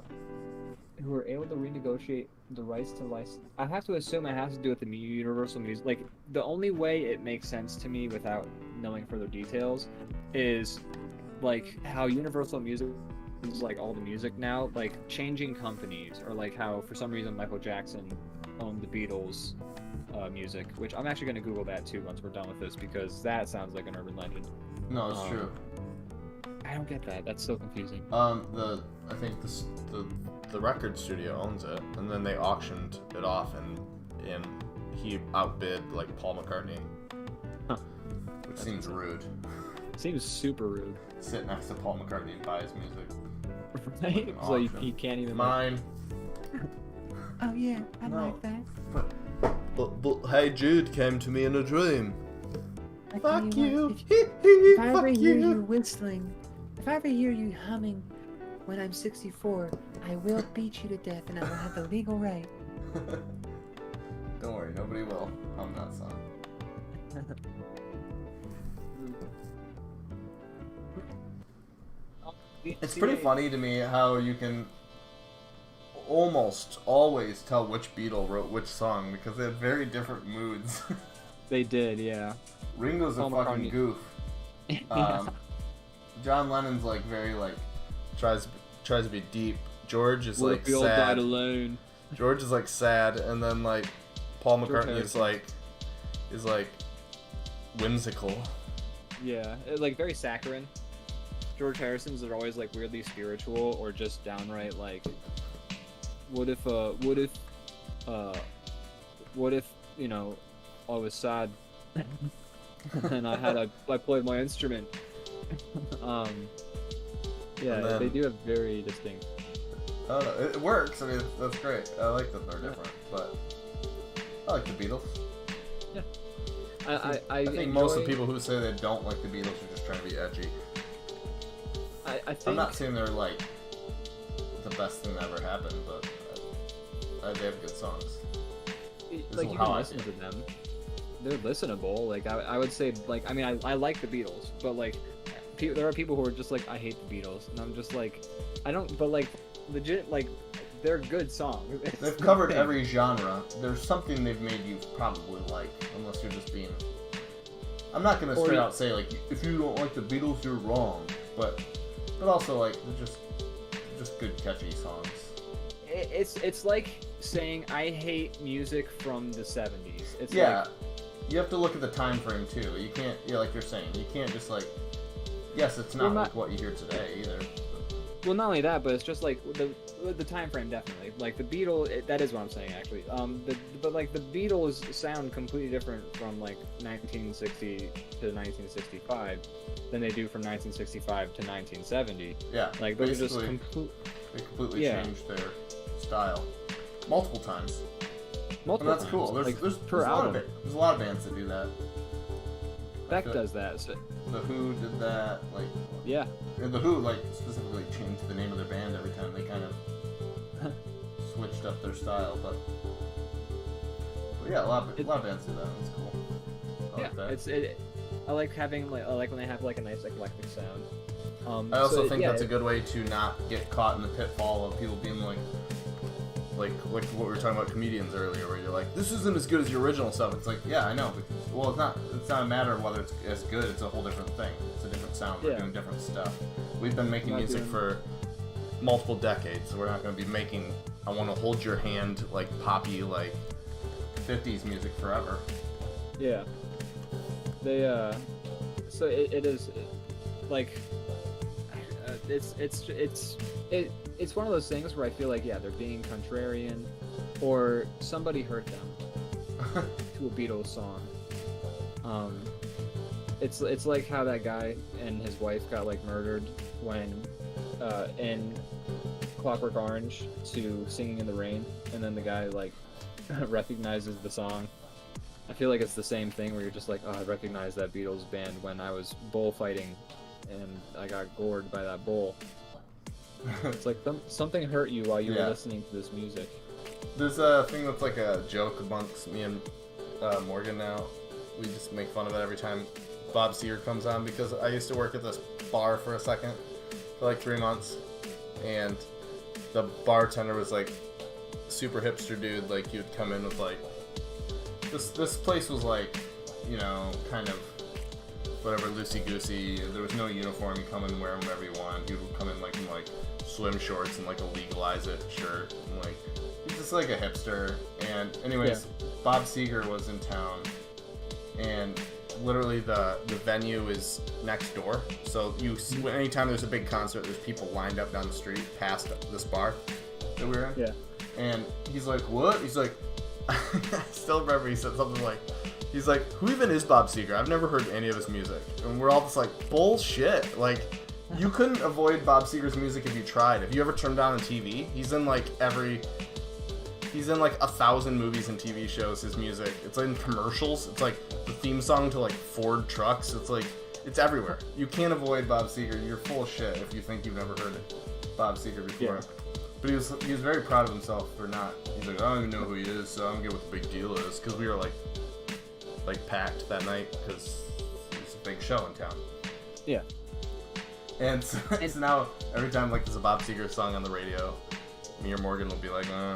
Who were able to renegotiate the rights to license. I have to assume it has to do with the Universal Music. Like the only way it makes sense to me without knowing further details is like how Universal Music is like all the music now, like changing companies, or like how for some reason Michael Jackson owned the Beatles music, which I'm actually going to Google that too once we're done with this, because that sounds like an urban legend. No, it's true. I don't get that. That's so confusing. I think the record studio owns it, and then they auctioned it off, and he outbid like Paul McCartney, which seems rude. Seems super rude. Sit next to Paul McCartney and buy his music. Right? So he can't even. Mine. Oh yeah, I No. like that. But hey Jude came to me in a dream. I tell Fuck what, you. If I ever Fuck hear you. you whistling, if I ever hear you humming when I'm 64, I will beat you to death and I will have the legal right. Don't worry, nobody will hum that song. It's pretty funny to me how you can almost always tell which Beatle wrote which song because they had very different moods. They did, yeah. Ringo's a Paul fucking McCartney. goof. John Lennon's like very like tries to be deep. George is What like if we all died sad. alone? George is like sad, and then like Paul George McCartney is Harrison. like whimsical. Yeah, like very saccharine. George Harrison's are always like weirdly spiritual or just downright like, what if you know, I was sad and I played my instrument. Yeah, And then- they do have very distinct. I don't know. It works. I mean, that's great. I like that they're different, but I like the Beatles. I think most of the people who say they don't like the Beatles are just trying to be edgy. I think I'm not saying they're like the best thing that ever happened, but they have good songs. like you how can I listen feel. to them. They're listenable. Like I would say, like I mean, I like the Beatles, but like there are people who are just like, I hate the Beatles, and I'm just like, I don't. But like legit, like they're good songs. It's They've the covered thing. every genre. There's something they've made you probably like, unless you're just being. I'm not gonna Or straight you- out say like, if you don't like the Beatles, you're wrong. But also like they're just good catchy songs. It's like saying I hate music from the 70s. It's Yeah, like, you have to look at the time frame too. You can't, like you're saying, you can't just like. Yes, it's Well, not not- like what you hear today either. well, not only that, but it's just like the time frame definitely. Like the Beatles, that is what I'm saying actually. But like the Beatles sound completely different from like 1960 to 1965 than they do from 1965 to 1970. Yeah, Like those are just basically, complete. they completely Yeah. changed their style multiple times. Multiple And that's cool. times, There's, like, per there's, a lot of album. there's a lot of bands that do that. Beck Like does that. So, The Who did that. Like, yeah. and the Who like specifically changed the name of their band every time they kind of switched up their style. But yeah, a lot of bands do that. It's cool. I Yeah. like that. I like having like I like when they have like a nice eclectic sound. I also so, think yeah, that's a good way to not get caught in the pitfall of people being like what we were talking about comedians earlier, where you're like, this isn't as good as your original stuff. It's like, yeah, I know, but well, it's not a matter of whether it's as good. It's a whole different thing. It's a different sound. We're Yeah. doing different stuff. We've been making Not music doing- for multiple decades, so we're not going to be making I want to hold your hand like poppy like 50s music forever. Yeah. They so it is like it's one of those things where I feel like, yeah, they're being contrarian, or somebody hurt them to a Beatles song. It's like how that guy and his wife got like murdered when in Clockwork Orange to Singing in the Rain, and then the guy like recognizes the song. I feel like it's the same thing where you're just like, oh, I recognize that Beatles band when I was bullfighting and I got gored by that bull. It's like something hurt you while you Yeah. were listening to this music. There's a thing that's like a joke amongst me and Morgan now. We just make fun of it every time Bob Seger comes on, because I used to work at this bar for a second, for like 3 months, and the bartender was like super hipster dude. Like he would come in with like this place was like, you know, kind of whatever, loosey goosey. There was no uniform. You come in and wear them wherever you want. He would come in like swim shorts and like a Legalize It shirt, and like he's just like a hipster. And anyways, Bob Seger was in town, and literally the venue is next door. So anytime there's a big concert, there's people lined up down the street past this bar that we were in. Yeah. And he's like, what? He's like, I still remember he said something like, he's like, who even is Bob Seger? I've never heard any of his music. And we're all just like, bullshit. Like, you couldn't avoid Bob Seger's music if you tried. If you ever turned on a TV, he's in like every He's in like 1,000 movies and TV shows. His music. It's in commercials. It's like the theme song to like Ford trucks. It's like it's everywhere. You can't avoid Bob Seger. You're full of shit if you think you've never heard Bob Seger before. Yeah. But he was very proud of himself for not. He's like, I don't even know who he is, so I don't get what the big deal is. Because we were like packed that night because it's a big show in town. Yeah. And so now every time like there's a Bob Seger song on the radio, me or Morgan will be like, I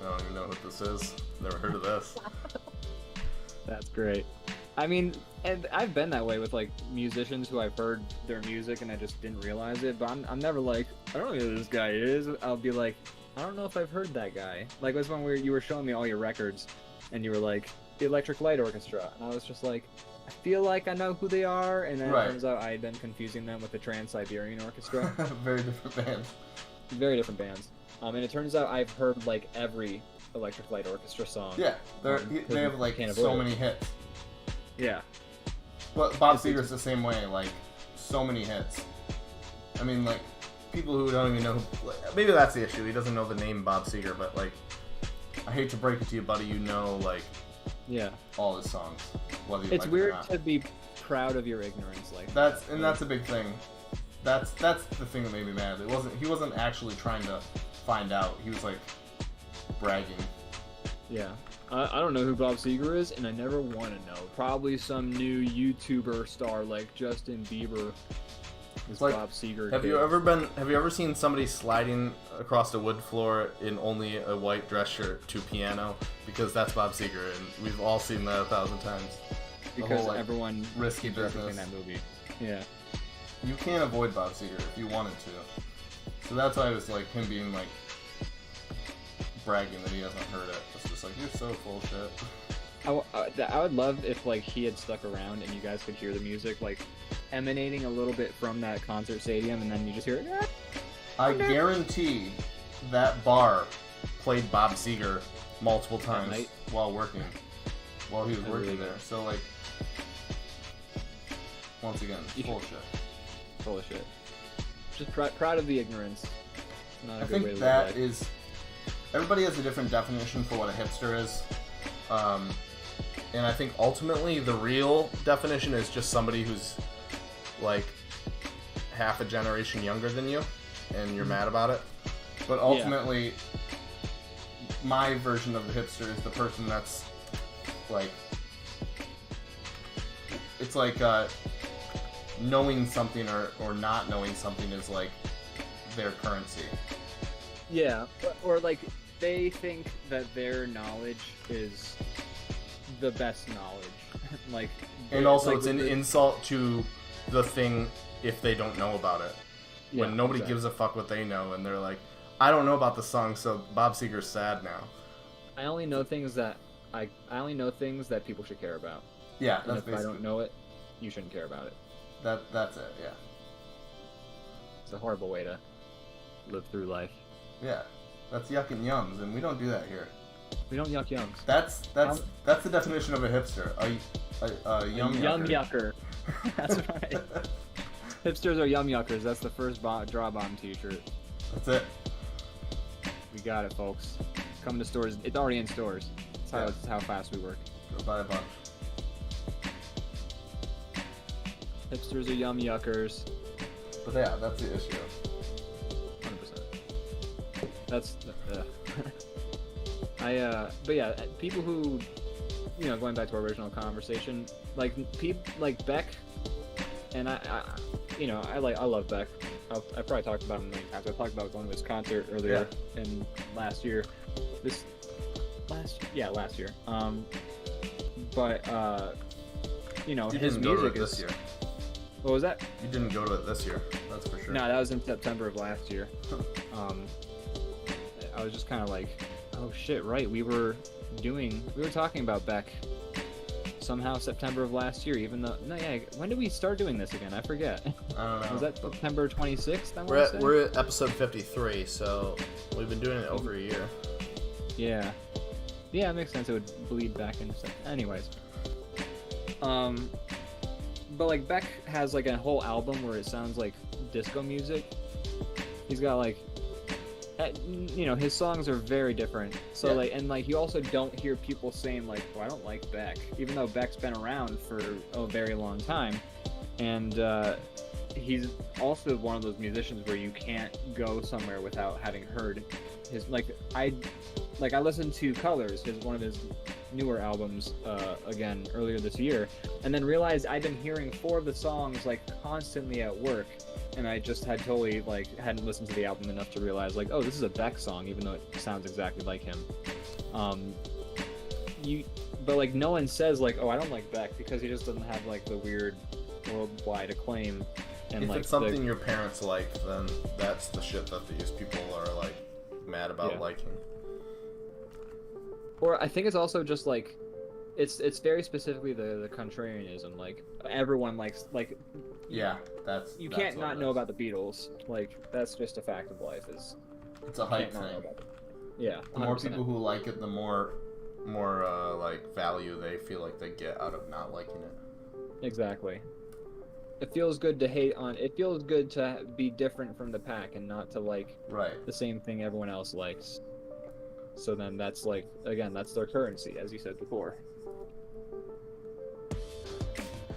don't even know what this is. Never heard of this. That's great. I mean, and I've been that way with like musicians who I've heard their music and I just didn't realize it. But I'm never like, I don't know who this guy is. I'll be like, I don't know if I've heard that guy. Like it was when you were showing me all your records, and you were like the Electric Light Orchestra, and I was just like, I feel like I know who they are, and then it turns out I had been confusing them with the Trans-Siberian Orchestra. Very different bands. Very different bands. And it turns out I've heard like every Electric Light Orchestra song. Yeah, they have like so many hits. Yeah. But Bob Seger's the same way, like so many hits. I mean, like people who don't even know. Maybe that's the issue. He doesn't know the name Bob Seger, but like, I hate to break it to you, buddy. You know, like, all his songs. Whether you it's like weird it or not. to be proud of your ignorance, like that's a big thing. That's the thing that made me mad. He wasn't actually trying to find out. He was like bragging. Yeah. I don't know who Bob Seger is, and I never want to know. Probably some new YouTuber star like Justin Bieber is like, Bob Seger. Have you ever seen somebody sliding across a wood floor in only a white dress shirt to piano? Because that's Bob Seger, and we've all seen that 1,000 times. Because everyone risky business in that movie. Yeah. You can't avoid Bob Seger if you wanted to. So that's why it was like him being like bragging that he hasn't heard it. It's just like, you're so full of shit. I would love if like he had stuck around and you guys could hear the music like emanating a little bit from that concert stadium, and then you just hear it. I guarantee that bar played Bob Seger multiple times while he was working there. So like, once again, full of shit. Full of shit. Just proud of the ignorance. Not a good way to that live is. Everybody has a different definition for what a hipster is. And I think ultimately the real definition is just somebody who's like half a generation younger than you and you're mad about it. But ultimately, my version of the hipster is the person that's like, it's like knowing something or not knowing something is like their currency. Yeah, or like they think that their knowledge is the best knowledge. Like, and also it's an insult to the thing if they don't know about it. When nobody gives a fuck what they know, and they're like, I don't know about the song, so Bob Seger's sad now. I only know things that I only know things that people should care about. Yeah, and if I don't know it, you shouldn't care about it. That's it. Yeah. It's a horrible way to live through life. Yeah, that's yuck and yums, and we don't do that here. We don't yuck yums. That's the definition of a hipster. A yum yucker. That's right. Hipsters are yum yuckers. That's the first DrawBomb t-shirt. That's it. We got it, folks. Come to stores. It's already in stores. That's how fast we work. Go buy a bunch. Hipsters are yum yuckers. But yeah, that's the issue. 100%. That's but yeah, people who, going back to our original conversation, like people like Beck, and I love Beck. I probably talked about him a million times. I talked about going to his concert earlier in last year. Last year. But you his didn't go to music it this year. What was that? You didn't go to it this year. That's for sure. No, that was in September of last year. I was just kind of like, oh shit, right? We were talking about Beck somehow September of last year, even though when did we start doing this again? I forget. I don't know. Was that September 26th? We're at episode 53, so we've been doing it over a year. Yeah, it makes sense. It would bleed back into anyways. But like Beck has like a whole album where it sounds like disco music. He's got like, you know, his songs are very different. So Yeah. like, and like, you also don't hear people saying like, "Oh, I don't like Beck," even though Beck's been around for a very long time, and he's also one of those musicians where you can't go somewhere without having heard his I listened to Colors, one of his newer albums, again earlier this year, and then realized I'd been hearing 4 of the songs like constantly at work, and I just had totally like hadn't listened to the album enough to realize like, oh, this is a Beck song, even though it sounds exactly like him. But like no one says like, oh, I don't like Beck, because he just doesn't have like the weird worldwide acclaim. And if like it's something your parents like, then that's the shit that these people are like mad about liking. Or I think it's also just like, it's very specifically the contrarianism. Like everyone likes like. Yeah, you can't not know about the Beatles. Like that's just a fact of life. It's a hype thing. Yeah. 100%. The more people who like it, the more like value they feel like they get out of not liking it. Exactly. It feels good to hate on. It feels good to be different from the pack and not to like the same thing everyone else likes. So then that's like, again, that's their currency, as you said before.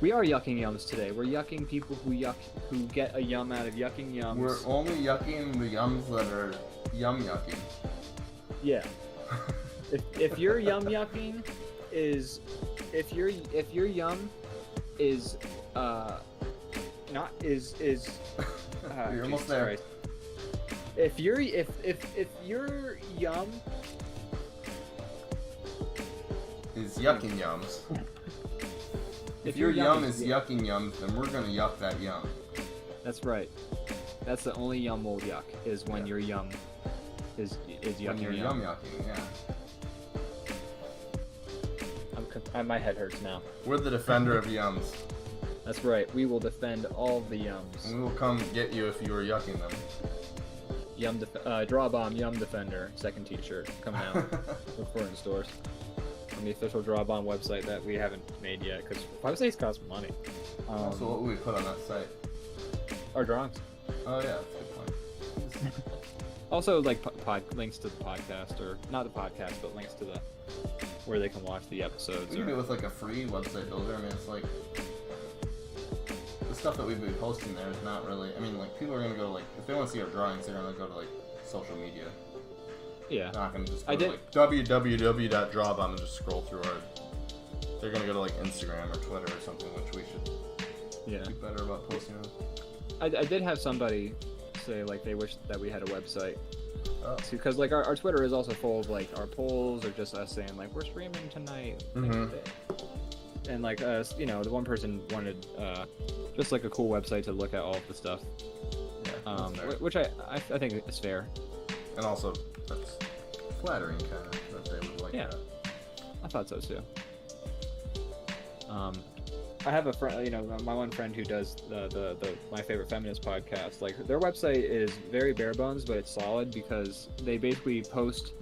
We are yucking yums today. We're yucking people who get a yum out of yucking yums. We're only yucking the yums that are yum yucking. Yeah. if your yum yucking is, if your yum is not is you're almost there. Christ. If your yum is yucking yums. If your yum is yucking yums, then we're gonna yuck that yum. That's right. That's the only yum we'll yuck, is when your yum is yucking. When you're yum yucking, yeah. My head hurts now. We're the defender of yums. That's right. We will defend all the yums. And we will come get you if you are yucking them. DrawBomb Yum Defender, second t-shirt coming out. Look for it in stores. On the official DrawBomb website that we haven't made yet, because websites cost money. So what would we put on that site? Our drawings. Oh yeah, that's a good point. Also, like links to the podcast, or not the podcast, but links to where they can watch the episodes. We could do it with like a free website builder. I mean, it's like the stuff that we've been posting there is not really. I mean, like people are gonna go like if they want to see our drawings, they're gonna go to like social media. Yeah. They're not gonna just go to like www.drawbomb and just scroll through our. They're gonna go to like Instagram or Twitter or something, which we should be better about posting on. I did have somebody say like they wish that we had a website. Oh. Because like our Twitter is also full of like our polls or just us saying like we're streaming tonight. And like you know, the one person wanted just like a cool website to look at all of the stuff. Yeah, which I think is fair. And also that's flattering kind of that they would like that. I thought so too. I have a friend, you know, my one friend who does the My Favorite Feminist podcast. Like their website is very bare bones, but it's solid because they basically post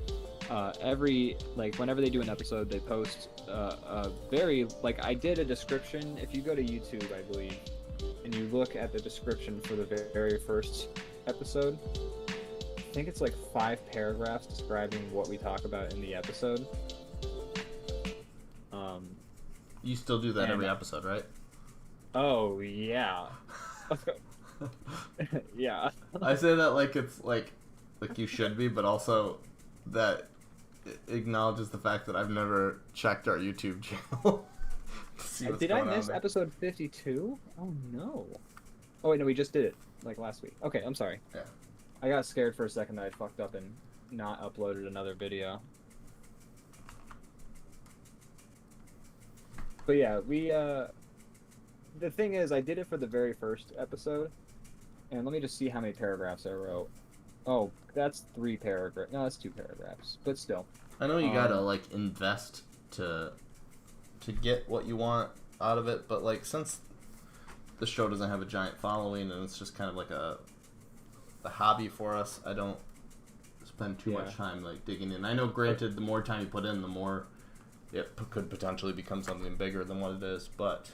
whenever they do an episode, they post very like I did a description. If you go to YouTube, I believe, and you look at the description for the very first episode, I think it's like 5 paragraphs describing what we talk about in the episode. You still do that every episode, right? Oh, yeah. Yeah. I say that like it's like you should be, but also that it acknowledges the fact that I've never checked our YouTube channel. To see what's did I going on miss there. episode 52? Oh, no. Oh, wait, no, we just did it, like, last week. Okay, I'm sorry. Yeah. I got scared for a second that I fucked up and not uploaded another video. But yeah, the thing is, I did it for the very first episode, and let me just see how many paragraphs I wrote. Oh, that's 3 paragraphs. No, that's 2 paragraphs, but still. I know you gotta like invest to get what you want out of it, but like since the show doesn't have a giant following and it's just kind of like a hobby for us, I don't spend too much time like digging in. I know, granted, the more time you put in, the more it could potentially become something bigger than what it is, but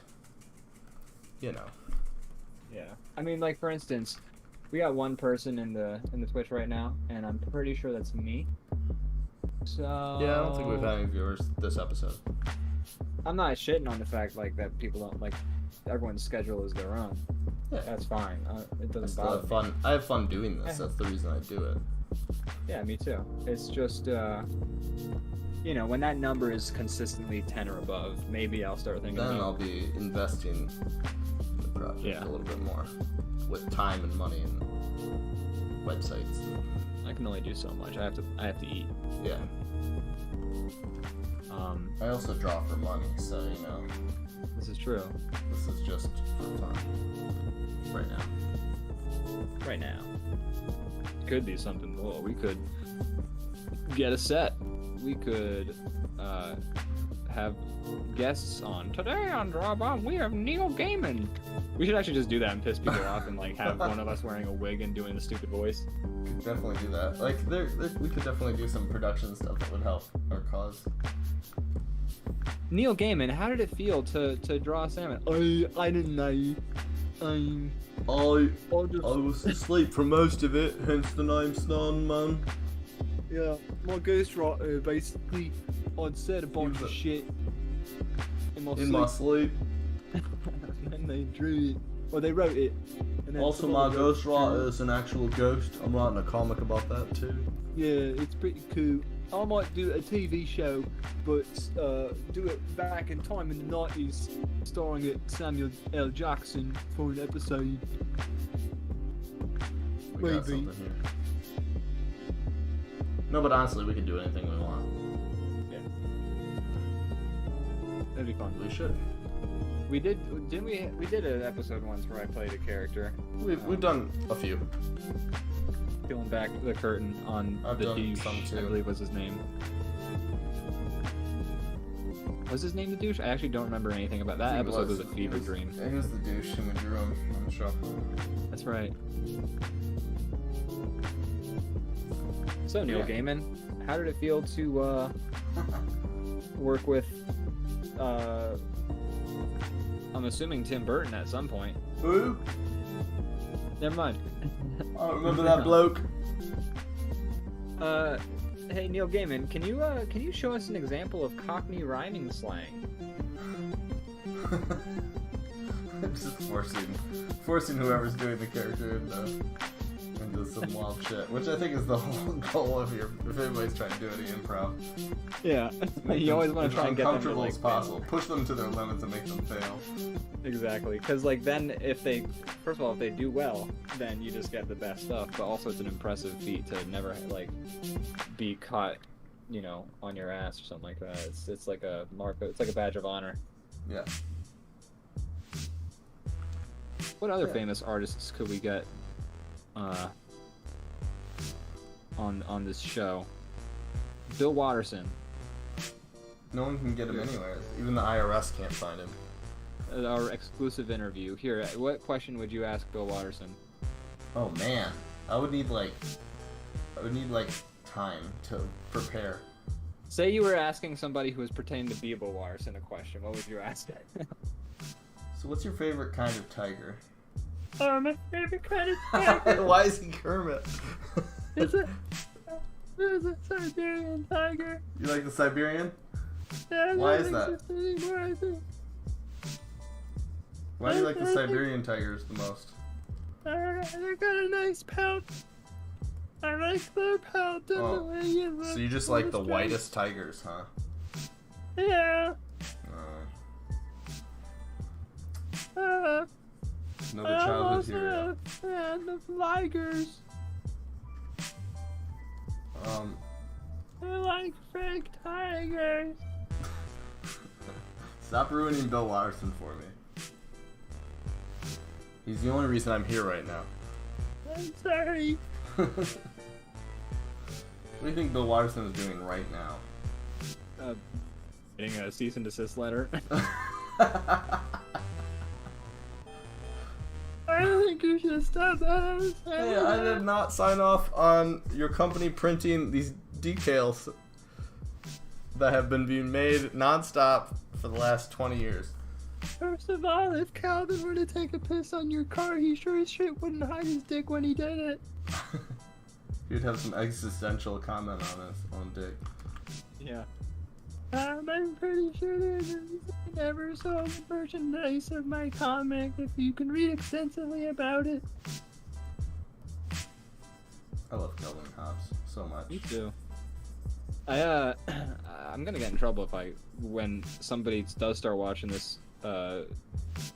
you know. Yeah. I mean, like, for instance, We got one person in the Twitch right now, and I'm pretty sure that's me. So Yeah, I don't think we've had any viewers this episode. I'm not shitting on the fact like that people don't like everyone's schedule is their own. Yeah. That's fine. It doesn't I bother me. fun. I have fun doing this. That's the reason I do it. Yeah, me too. It's just you know, when that number is consistently 10 or above, maybe I'll start thinking Then about I'll be investing in the project a little bit more with time and money and websites. I can only do so much. I have to eat. Yeah. I also draw for money, so you know. This is true. This is just for fun. Right now. Right now. Could be something. Well, we could get a set. We could have guests on. Today on DrawBomb, we have Neil Gaiman. We should actually just do that and piss people off and like have one of us wearing a wig and doing the stupid voice. Could definitely do that. Like, we could definitely do some production stuff that would help our cause. Neil Gaiman, how did it feel to draw a salmon? I didn't know. I was asleep for most of it, hence the name Snan Man. Yeah, my ghostwriter basically I'd said a bunch of shit in my sleep. And then they drew it. Well, they wrote it. And then Also, my ghostwriter is an actual ghost. I'm writing a comic about that too. Yeah, it's pretty cool. I might do a TV show, but do it back in time in the 90s, starring at Samuel L. Jackson for an episode. We got something here. No, but honestly, we can do anything we want. Yeah. That'd be fun. We should. We didn't we? We did an episode once where I played a character. We've done a few. Peeling back the curtain on I've the done douche, some too. I believe was his name. Was his name the douche? I actually don't remember anything about that episode. Was a fever dream. He was the douche, and we drew him on the show. That's right. So Neil Gaiman, how did it feel to work with? I'm assuming Tim Burton at some point. Who? Never mind. I don't remember that bloke. Hey Neil Gaiman, can you show us an example of Cockney rhyming slang? I'm just forcing whoever's doing the character into some wild shit, which I think is the whole goal of if anybody's trying to do any improv. Yeah, you always want to try and get them to like as possible. Push them to their limits and make them fail. Exactly, because like then if they do well, then you just get the best stuff. But also it's an impressive feat to never like be caught, you know, on your ass or something like that. It's like a mark. It's like a badge of honor. Yeah. What other famous artists could we get on this show? Bill Watterson. No one can get him anywhere. Even the IRS can't find him. Our exclusive interview. Here, what question would you ask Bill Watterson? Oh man, I would need time to prepare. Say you were asking somebody who was pretending to be Bill Watterson a question. What would you ask? So what's your favorite kind of tiger? My favorite kind of tiger. Why is he Kermit? It's a Siberian tiger. You like the Siberian? Yeah, Why is that? Why do you like the Siberian tigers the most? They got a nice pout. I like their pout. Oh, so you just like the whitest tigers, huh? Yeah. Another childhood hero. And the ligers. I like fake tigers. Stop ruining Bill Watterson for me. He's the only reason I'm here right now. I'm sorry. What do you think Bill Watterson is doing right now? Getting a cease and desist letter. I think you should stop that. Hey, I did not sign off on your company printing these decals that have been being made non-stop for the last 20 years. First of all, if Calvin were to take a piss on your car, he sure as shit wouldn't hide his dick when he did it. He'd have some existential comment on his own dick. Yeah. I'm pretty sure there's a reason I never sold the merchandise of my comic if you can read extensively about it. I love Calvin Hobbes so much. Me too. I'm gonna get in trouble when somebody does start watching this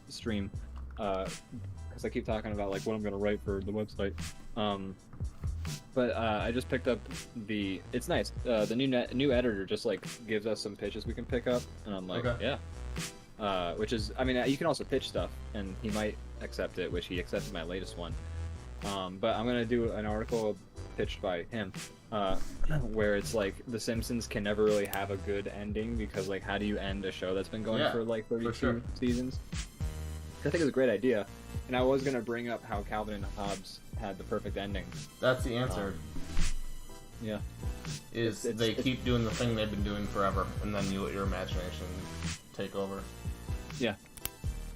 stream, because I keep talking about like what I'm gonna write for the website. But I just picked up it's nice. The new editor just like gives us some pitches we can pick up, and I'm like, okay. yeah. Which is, I mean, you can also pitch stuff, and he might accept it, which he accepted my latest one. But I'm gonna do an article pitched by him, where it's like The Simpsons can never really have a good ending, because like how do you end a show that's been going for like 32 seasons? I think it's a great idea, and I was gonna bring up how Calvin and Hobbes had the perfect ending. That's the answer. Yeah. They keep doing the thing they've been doing forever, and then you let your imagination take over. Yeah.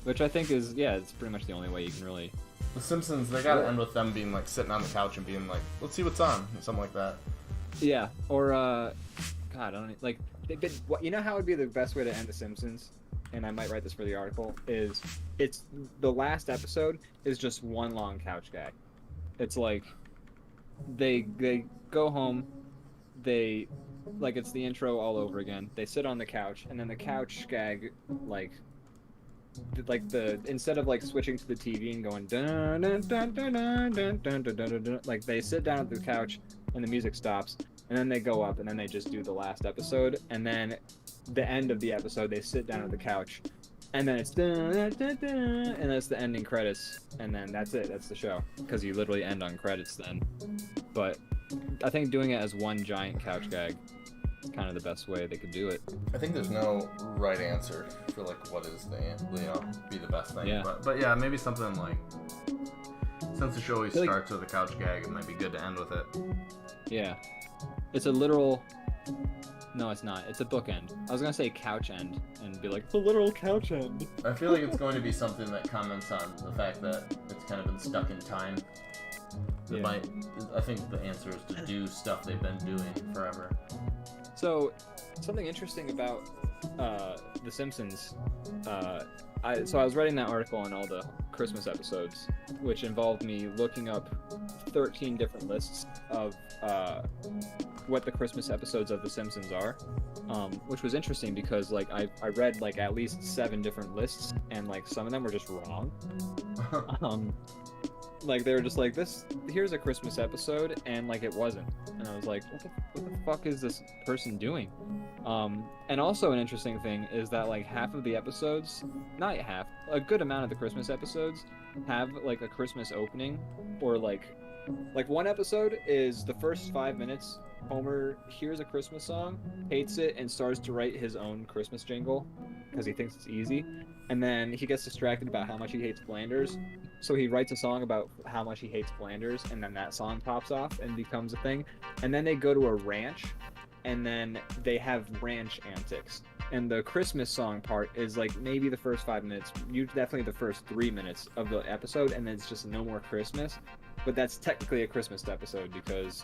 Which I think is, it's pretty much the only way you can really... The Simpsons, they gotta end with them being like sitting on the couch and being like, let's see what's on, or something like that. Yeah, or God, I don't like. You know how would be the best way to end The Simpsons? And I might write this for the article. It's the last episode is just one long couch gag. It's like they go home, it's the intro all over again. They sit on the couch, and then the couch gag instead of like switching to the TV and going dun dun dun dun dun dun dun dun dun dun, like they sit down at the couch and the music stops, and then they go up and then they just do the last episode, and then the end of the episode they sit down at the couch, and then it's dun, dun, dun, dun, and that's the ending credits, and then that's it. That's the show, because you literally end on credits then. But I think doing it as one giant couch gag is kind of the best way they could do it. I think there's no right answer for like what is be the best thing. Yeah. But yeah, maybe something like, since the show always starts with a couch gag, it might be good to end with it. Yeah. It's a literal... No, it's not. It's a bookend. I was gonna say couch end and be like, it's a literal couch end. I feel like it's going to be something that comments on the fact that it's kind of been stuck in time. I think the answer is to do stuff they've been doing forever. So, something interesting about The Simpsons, I was writing that article on all the Christmas episodes, which involved me looking up 13 different lists of what the Christmas episodes of The Simpsons are, which was interesting because like I read like at least 7 different lists, and like some of them were just wrong. Like they were just like, here's a Christmas episode, and like it wasn't, and I was like, what the fuck is this person doing? And also an interesting thing is that like half of the episodes, not half, a good amount of the Christmas episodes have like a Christmas opening, or like one episode is the first 5 minutes, Homer hears a Christmas song, hates it, and starts to write his own Christmas jingle because he thinks it's easy. And then he gets distracted about how much he hates Flanders, so he writes a song about how much he hates Flanders, and then that song pops off and becomes a thing. And then they go to a ranch, and then they have ranch antics. And the Christmas song part is like maybe the first 5 minutes, definitely the first 3 minutes of the episode, and then it's just no more Christmas. But that's technically a Christmas episode because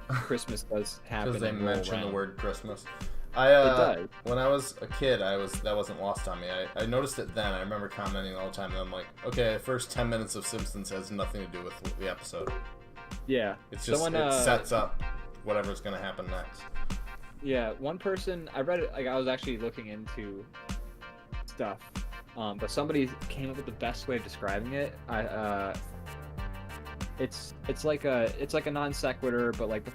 Christmas does happen. Because they mention the word Christmas. It does. When I was a kid, that wasn't lost on me. I noticed it then. I remember commenting all the time, and I'm like, okay, the first 10 minutes of Simpsons has nothing to do with the episode. Yeah. It's just, it sets up whatever's going to happen next. Yeah, one person, I read it, like I was actually looking into stuff, but somebody came up with the best way of describing it. It's like a non sequitur, but like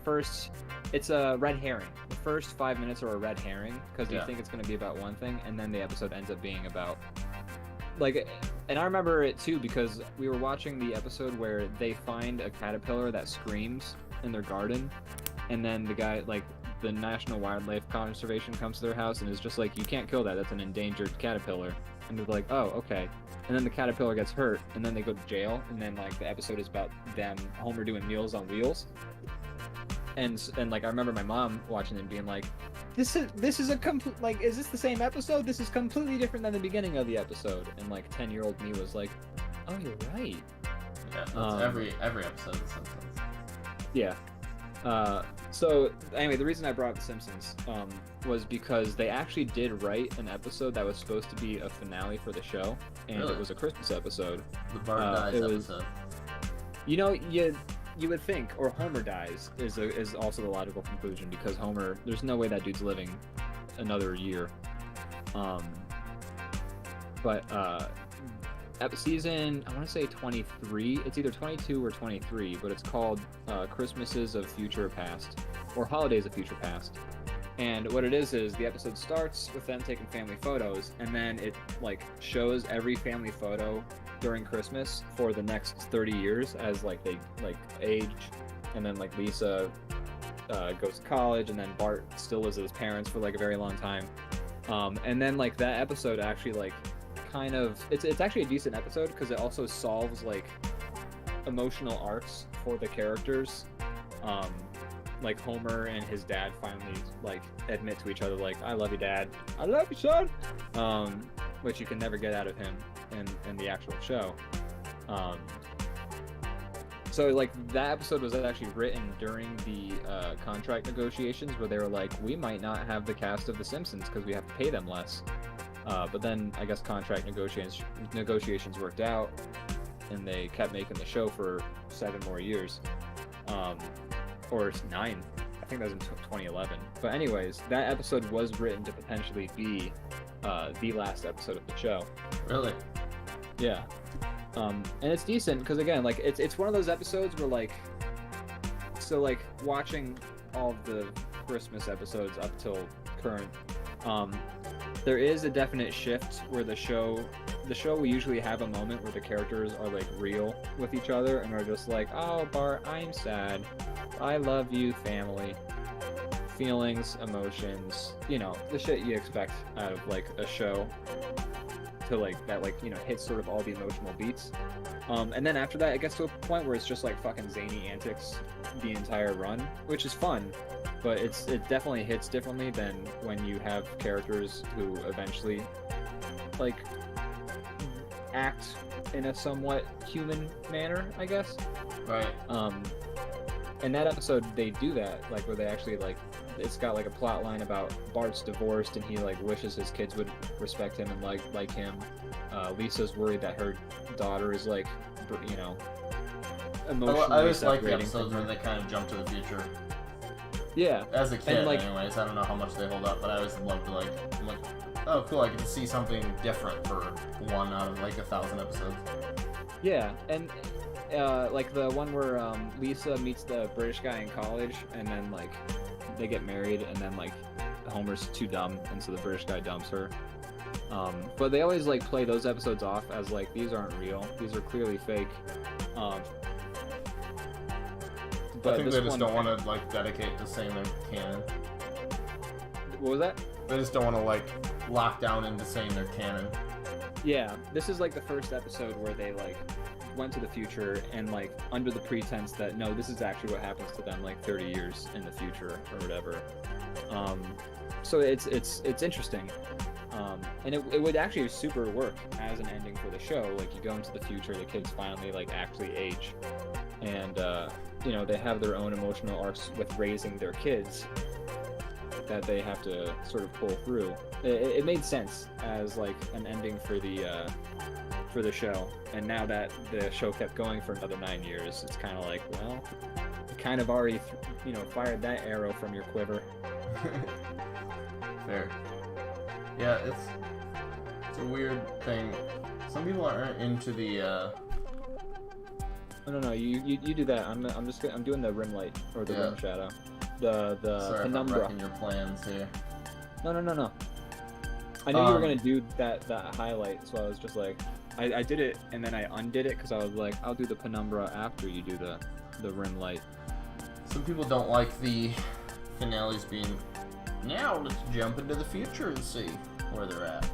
it's a red herring. The first 5 minutes are a red herring because you think it's going to be about one thing, and then the episode ends up being about and I remember it too because we were watching the episode where they find a caterpillar that screams in their garden, and then the guy, like the National Wildlife Conservation, comes to their house and is just like, you can't kill that, that's an endangered caterpillar. And they're like, oh, okay. And then the caterpillar gets hurt, and then they go to jail, and then like the episode is about Homer doing Meals on Wheels. and like I remember my mom watching it and being like, this is a complete, like, is this the same episode? This is completely different than the beginning of the episode. And like 10-year-old me was like, oh, you're right. Yeah, that's every episode of Simpsons. Yeah. So anyway, the reason I brought up The Simpsons was because they actually did write an episode that was supposed to be a finale for the show, and Really? It was a Christmas episode. The Bart dies episode. You know, you would think, or Homer dies is also the logical conclusion, because Homer, there's no way that dude's living another year. Season, I want to say 23, it's either 22 or 23, but it's called Christmases of Future Past, or Holidays of Future Past. And what it is the episode starts with them taking family photos, and then it like shows every family photo during Christmas for the next 30 years as like they like age, and then like Lisa goes to college, and then Bart still lives with his parents for like a very long time. And then like that episode actually like kind of, it's actually a decent episode because it also solves like emotional arcs for the characters. Like Homer and his dad finally like admit to each other like, I love you, Dad, I love you, son, which you can never get out of him in the actual show. So like that episode was actually written during the contract negotiations, where they were like, we might not have the cast of The Simpsons because we have to pay them less. But then I guess contract negotiations worked out, and they kept making the show for 7 more years. Or 9. I think that was in 2011. But anyways, that episode was written to potentially be the last episode of the show. Really? Yeah. And it's decent because again, like it's one of those episodes where like, so like watching all of the Christmas episodes up till current, there is a definite shift where the show will usually have a moment where the characters are like real with each other and are just like, oh Bart, I'm sad, I love you, family, feelings, emotions, you know, the shit you expect out of like a show to like that, like, you know, hits sort of all the emotional beats. And then after that it gets to a point where it's just like fucking zany antics the entire run, which is fun, but it definitely hits differently than when you have characters who eventually like act in a somewhat human manner, I guess. Right. In that episode they do that, like where they actually like, it's got like a plot line about Bart's divorced and he like wishes his kids would respect him and like him. Lisa's worried that her daughter is like, you know, emotionally I always like the separating episodes from where her. they kind of jump to the future. Yeah. As a kid, And, like, anyways. I don't know how much they hold up, but I always love to like, I'm like, oh cool, I get to see something different for one out of like 1,000 episodes. Yeah, and like the one where Lisa meets the British guy in college, and then like they get married, and then like Homer's too dumb, and so the British guy dumps her. But they always like play those episodes off as like, these aren't real, these are clearly fake. I think they just don't want to like dedicate to saying they're canon. What was that? They just don't want to like lock down into saying they're canon. Yeah, this is like the first episode where they like went to the future and like under the pretense that no, this is actually what happens to them like 30 years in the future or whatever. So it's interesting. And it would actually super work as an ending for the show. Like you go into the future, the kids finally like actually age, and you know, they have their own emotional arcs with raising their kids that they have to sort of pull through. It made sense as like an ending for the show, and now that the show kept going for another 9 years, it's kind of like, well, you kind of already you know, fired that arrow from your quiver. Fair. Yeah, it's a weird thing. Some people aren't into the No, you do that. I'm doing the rim light or the rim shadow. The Sorry penumbra. if I'm wrecking your plans here. No. I knew you were gonna do that highlight, so I was just like, I did it and then I undid it because I was like, I'll do the penumbra after you do the rim light. Some people don't like the finales being, now let's jump into the future and see where they're at.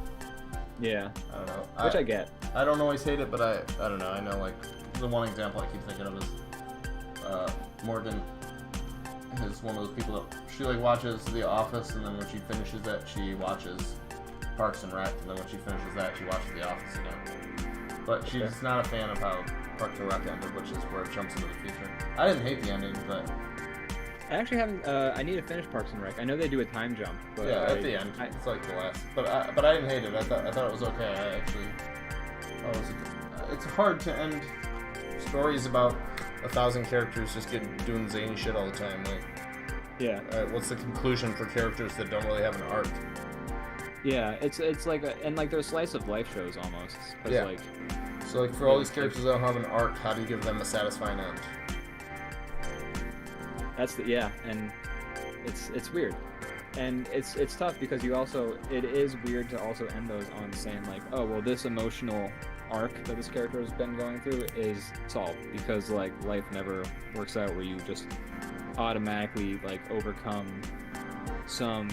Yeah. I don't know. Which I get. I don't always hate it, but I don't know. I know like the one example I keep thinking of is Morgan is one of those people that she like watches The Office, and then when she finishes that, she watches Parks and Rec, and then when she finishes that, she watches The Office again. But she's not a fan of how Parks and Rec ended, which is where it jumps into the future. I didn't hate the ending, but I actually haven't. I need to finish Parks and Rec. I know they do a time jump, but yeah, at the end, it's like the last. But I didn't hate it. I thought it was okay. I actually, it's hard to end stories about 1,000 characters just doing zany shit all the time. Like, yeah. What's the conclusion for characters that don't really have an arc? Yeah, it's like and like they're slice of life shows almost. Yeah. Like, so like for all these characters that don't have an arc, how do you give them a satisfying end? That's and it's weird, and it's tough because it is weird to also end those on saying like, oh well, this emotional arc that this character has been going through is solved, because like life never works out where you just automatically like overcome some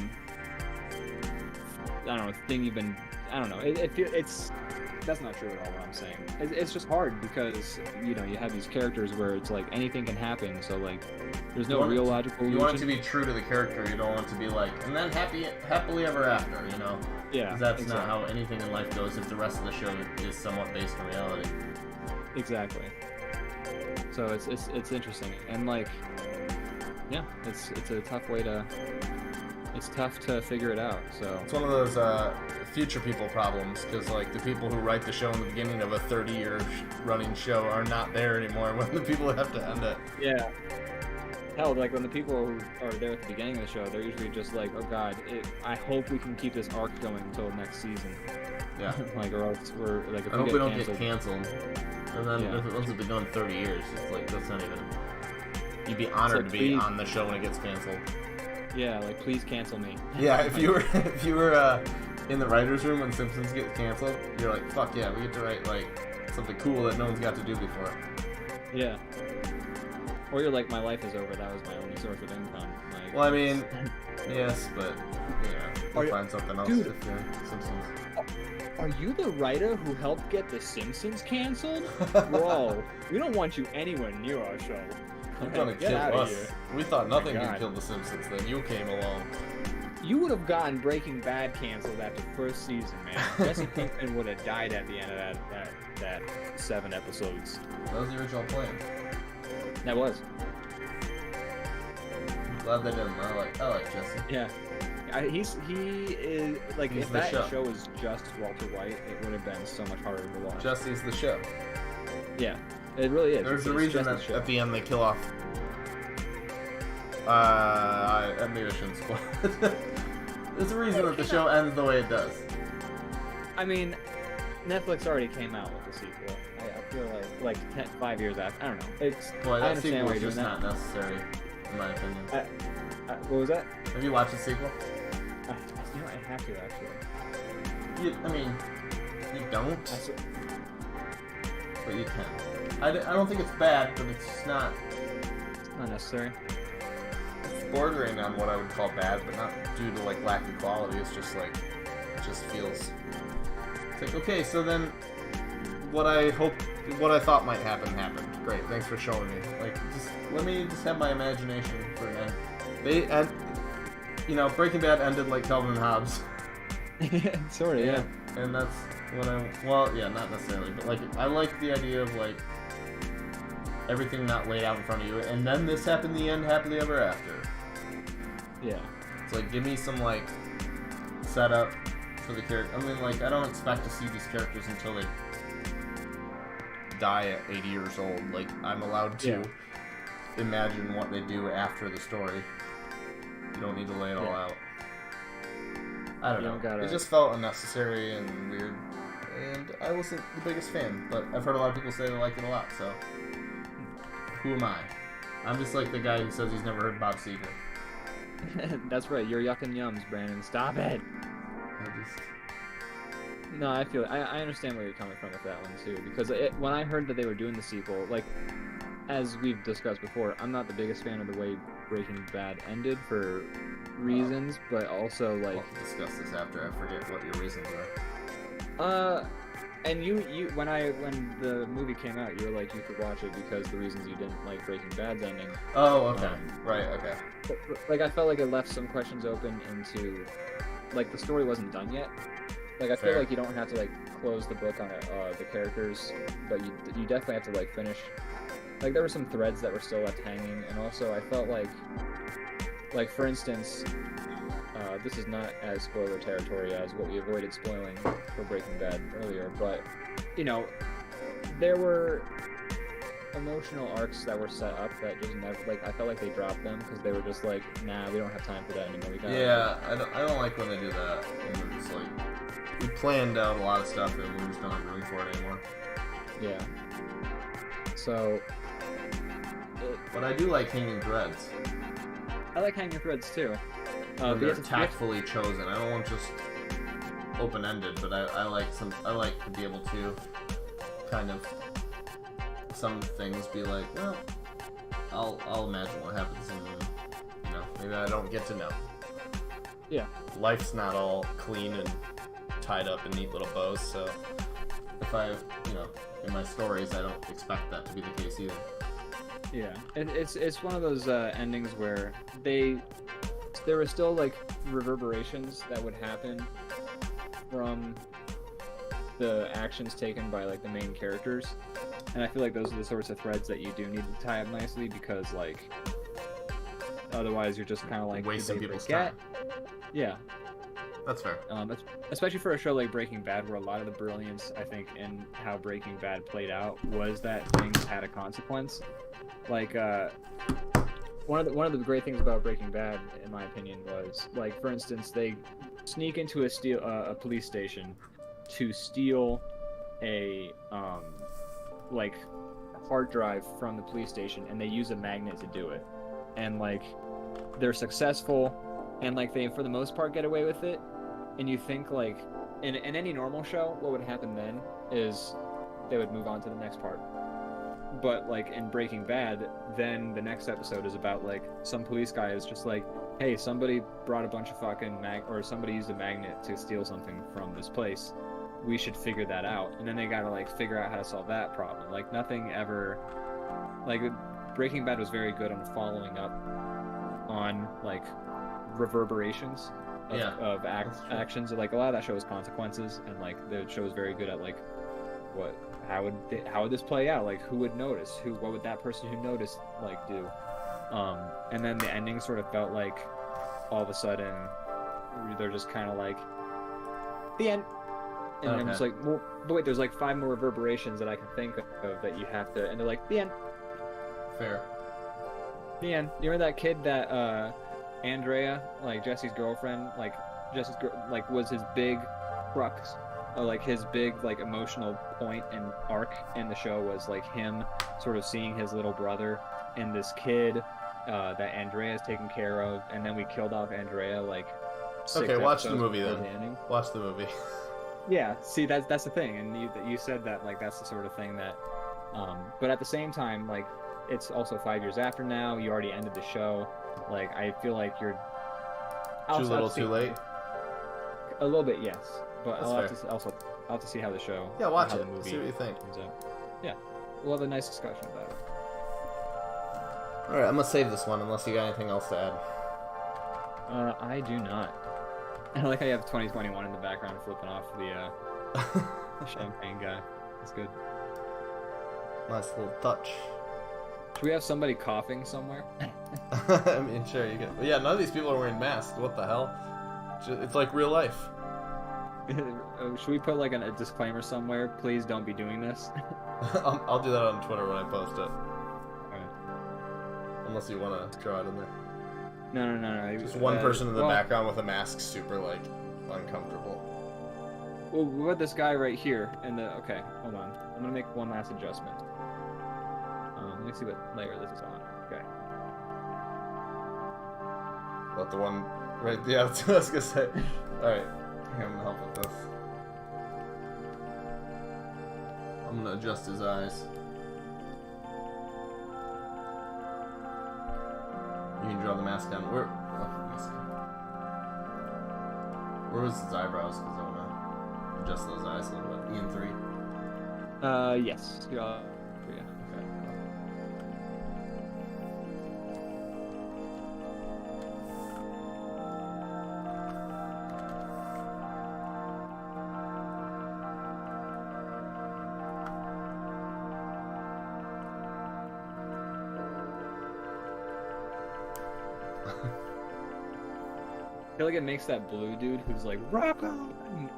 thing you've been. I don't know. It's that's not true at all what I'm saying. It's just hard because you have these characters where it's like anything can happen. So like there's no real logical. You want it to be true to the character. You don't want it to be like, and then happily ever after. Yeah. That's not how anything in life goes. If the rest of the show is somewhat based in reality. Exactly. So it's interesting, and like, yeah, it's a tough way to. It's tough to figure it out. So it's one of those future people problems, because like the people who write the show in the beginning of a 30-year running show are not there anymore when the people have to end it. Yeah. Hell, like when the people who are there at the beginning of the show, they're usually just like, oh god, I hope we can keep this arc going until next season. Yeah. Like, or else we're like, if I hope we don't get canceled. And then if it once it's been going 30 years, it's like that's not even. You'd be honored to be on the show when it gets canceled. Yeah, like please cancel me. Yeah, if you were in the writers' room when Simpsons get canceled, you're like, fuck yeah, we get to write like something cool that no one's got to do before. Yeah. Or you're like, my life is over. That was my only source of income. Like, well, I mean, yes, but we'll find something else dude, if you're Simpsons. Are you the writer who helped get The Simpsons canceled? Whoa, we don't want you anywhere near our show. You're gonna kill us. We thought nothing could kill The Simpsons, then you came along. You would have gotten Breaking Bad canceled after first season, man. Jesse Pinkman would have died at the end of that 7 episodes. That was the original plan. That was. I'm glad they didn't. I like Jesse. Yeah. He is like, if that show was just Walter White, it would have been so much harder to watch. Jesse's the show. Yeah. It really is. There's a reason that at the end they kill off. Maybe I shouldn't spoil it. There's a reason that the show ends the way it does. I mean, Netflix already came out with the sequel. I feel like 5 years after. I don't know. That sequel is just not necessary, in my opinion. What was that? Have you watched the sequel? I have to actually. You don't. But you can. I don't think it's bad, but it's not. It's not necessary. It's bordering on what I would call bad, but not due to like lack of quality. It's just like, it just feels. It's like, okay, so then, what I thought might happen happened. Great, thanks for showing me. Like, let me have my imagination for an end. Breaking Bad ended like Calvin and Hobbes. Sort of, yeah. And that's what not necessarily, but like I like the idea of like everything not laid out in front of you, and then this happened the end happily ever after. Yeah. It's like, give me some like setup for the character. I mean, like, I don't expect to see these characters until they die at 80 years old. Like, I'm allowed to imagine what they do after the story. You don't need to lay it all out. I don't know. It just felt unnecessary and weird, and I wasn't the biggest fan, but I've heard a lot of people say they liked it a lot, so who am I? I'm just like the guy who says he's never heard Bob Seger. That's right, you're yucking yums, Brandon. Stop it! No, I feel I understand where you're coming from with that one, too, because when I heard that they were doing the sequel, like, as we've discussed before, I'm not the biggest fan of the way Breaking Bad ended for reasons, but also, like... We'll discuss this after. I forget what your reasons are. And you when the movie came out, you were like you could watch it because the reasons you didn't like Breaking Bad's ending. Oh, okay. Right, okay. Like I felt like it left some questions open into, like the story wasn't done yet. Like I feel Fair. like you don't have to like close the book on the characters, but you definitely have to like finish. Like there were some threads that were still left hanging, and also I felt like for instance, this is not as spoiler territory as what we avoided spoiling for Breaking Bad earlier, but you know, there were emotional arcs that were set up that just never, like I felt like they dropped them because they were just like, nah, we don't have time for that anymore. We got I don't like when they do that. And we're just like, we planned out a lot of stuff and we just don't have room for it anymore. Yeah. So. But I do like hanging threads. I like hanging threads too. They're tactfully chosen. I don't want just open-ended, but I like to be able to kind of some things be like, well, I'll imagine what happens, and you know, maybe I don't get to know. Yeah. Life's not all clean and tied up in neat little bows, so if I, you know, in my stories, I don't expect that to be the case either. Yeah, it's one of those endings where there were still like reverberations that would happen from the actions taken by like the main characters, and I feel like those are the sorts of threads that you do need to tie up nicely because like otherwise you're just kind of like wasting people's time. Yeah. That's fair. Especially for a show like Breaking Bad, where a lot of the brilliance, I think, in how Breaking Bad played out was that things had a consequence. Like, one of the great things about Breaking Bad, in my opinion, was like, for instance, they sneak into a police station to steal a like hard drive from the police station, and they use a magnet to do it, and like they're successful, and like they for the most part get away with it. And you think like in any normal show, what would happen then is they would move on to the next part. But like in Breaking Bad, then the next episode is about like some police guy is just like, hey, somebody brought a bunch of fucking or somebody used a magnet to steal something from this place. We should figure that out. And then they gotta like figure out how to solve that problem. Like nothing ever, like Breaking Bad was very good on following up on like reverberations of actions. Like a lot of that show is consequences, and like the show is very good at like how would this play out, like who would notice, what would that person who noticed like do, and then the ending sort of felt like all of a sudden they're just kind of like the end, and I'm just like, well, but wait, there's like 5 more reverberations that I can think of that you have to, and they're like the end. Fair. The end. You remember that kid that Andrea, like Jesse's girlfriend, like was his big crux, or like his big like emotional point and arc in the show was like him sort of seeing his little brother and this kid that Andrea's taken care of, and then we killed off Andrea like 6 okay, watch the movie then. Watch the movie. Yeah, see that's the thing, and you said that like that's the sort of thing that, but at the same time, like it's also 5 years after now. You already ended the show. Like I feel like you're too little, too late. A little bit, yes, but I'll have to see how the show. Yeah, watch how it. The movie See what you think. Comes out. Yeah, we'll have a nice discussion about it. All right, I'm gonna save this one unless you got anything else to add. I do not. I like how you have 2021 in the background flipping off the champagne guy. That's good. Nice little touch. Do we have somebody coughing somewhere? I mean, sure, you can. Yeah, none of these people are wearing masks. What the hell? It's like real life. Should we put like a disclaimer somewhere? Please don't be doing this. I'll do that on Twitter when I post it. Alright. Unless you want to draw it in there. No. Just one person in the background with a mask, super like uncomfortable. Well, we got this guy right here, and okay, hold on. I'm gonna make one last adjustment. Let me see what layer this is on. Okay. What, the one right? Yeah, that's what I was gonna say. All right, I'm gonna help with this. I'm gonna adjust his eyes. You can draw the mask down. Where? Oh, let me see. Where was his eyebrows? Because I wanna adjust those eyes a little bit. E and 3. Yes. Yeah. I feel like it makes that blue dude who's like rock on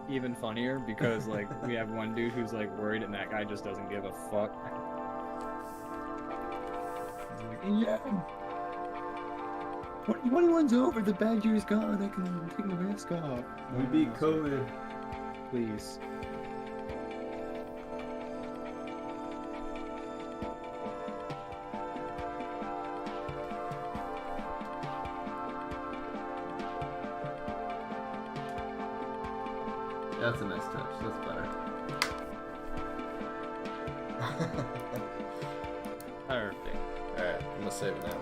even funnier because like we have one dude who's like worried and that guy just doesn't give a fuck. He's like, yeah. 21's over, the bad year's gone, I can take my mask off. We beat COVID. Please. That's a nice touch. That's better. Perfect. Alright, I'm gonna save it now.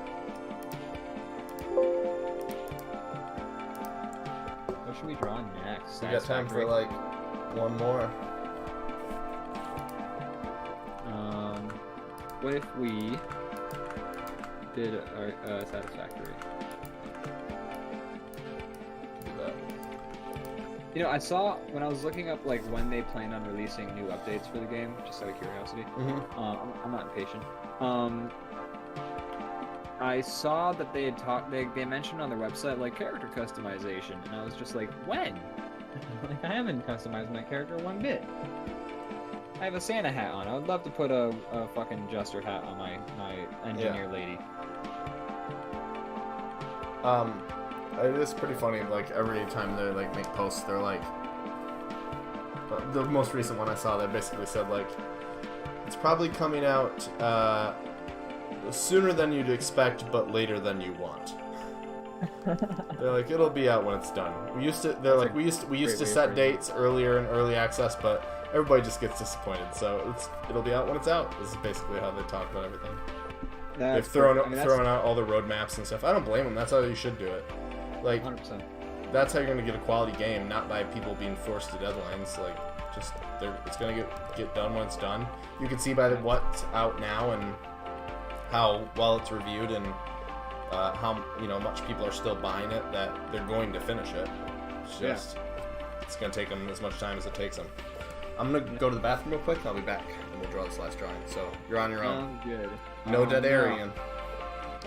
What should we draw next? We got time for like one more. What if we did our satisfactory? Do that. You know, I saw when I was looking up like when they plan on releasing new updates for the game, just out of curiosity. I'm not impatient. I saw that they had talked. They mentioned on their website like character customization, and I was just like, when? Like I haven't customized my character one bit. I have a Santa hat on. I would love to put a fucking jester hat on my engineer lady. It is pretty funny. Like every time they like make posts, they're like, the most recent one I saw, they basically said like, it's probably coming out sooner than you'd expect, but later than you want. They're like, it'll be out when it's done. We used to set dates earlier in early access, but everybody just gets disappointed. So it'll be out when it's out. This is basically how they talk about everything. They've thrown out all the roadmaps and stuff. I don't blame them. That's how you should do it. Like, 100%. That's how you're gonna get a quality game, not by people being forced to deadlines. Like, just it's gonna get done when it's done. You can see by what's out now and how well it's reviewed and how much people are still buying it that they're going to finish it. It's gonna take them as much time as it takes them. I'm gonna go to the bathroom real quick. I'll be back and we'll draw this last drawing. So you're on your own. Good. No dead Aryan.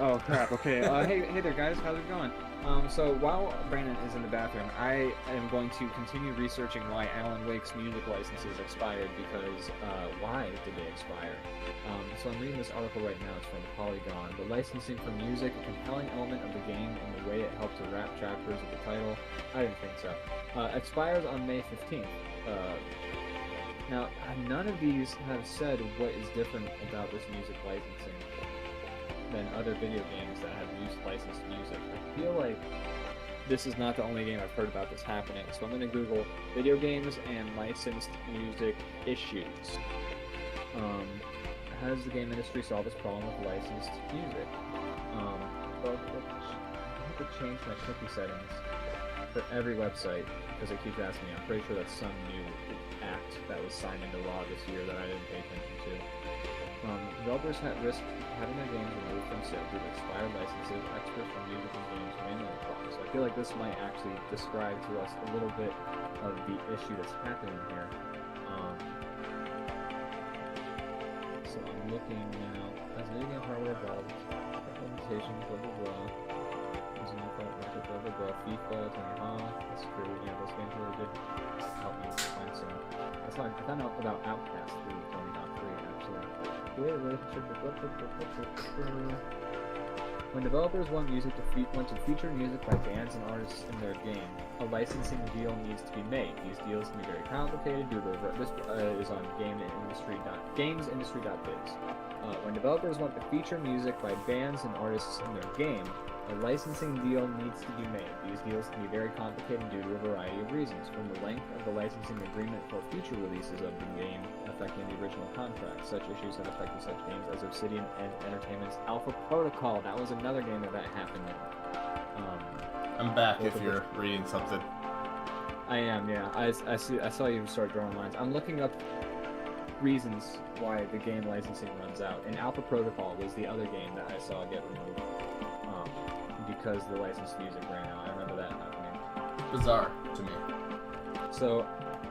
Oh crap. Okay. Hey there, guys. How's it going? So while Brandon is in the bathroom, I am going to continue researching why Alan Wake's music licenses expired because why did they expire? So I'm reading this article right now. It's from Polygon. The licensing for music, a compelling element of the game and the way it helped to wrap chapters of the title. I didn't think so. Expires on May 15th. Now, none of these have said what is different about this music licensing than other video games that have used licensed music. I feel like this is not the only game I've heard about this happening, so I'm going to Google video games and licensed music issues. How does the game industry solve this problem with licensed music? Well, I have to change my cookie settings for every website because it keeps asking me. I'm pretty sure that's some new act that was signed into law this year that I didn't pay attention to. Developers risk having their games removed from sale due to expired licenses. Experts from music and games may know the problem. So I feel like this might actually describe to us a little bit of the issue that's happening here. So I'm looking now. As video game hardware evolves, implementation, blah blah blah. Using new phone market, blah blah blah. FIFA, Tony Hawk. That's true. Yeah, those games really did help me find some. I found out about Outcast through Tony Hawk 3 actually. When developers want to feature music by bands and artists in their game, a licensing deal needs to be made. These deals can be very complicated due to this is on gamesindustry.biz. When developers want to feature music by bands and artists in their game, a licensing deal needs to be made. These deals can be very complicated due to a variety of reasons, from the length of the licensing agreement for future releases of the game affecting the original contract. Such issues have affected such games as Obsidian Entertainment's Alpha Protocol. That was another game that happened in. I'm back if you're reading something. I am, yeah. I saw you start drawing lines. I'm looking up reasons why the game licensing runs out. And Alpha Protocol was the other game that I saw get removed because the licensed music ran out. I remember that happening. Bizarre to me. So,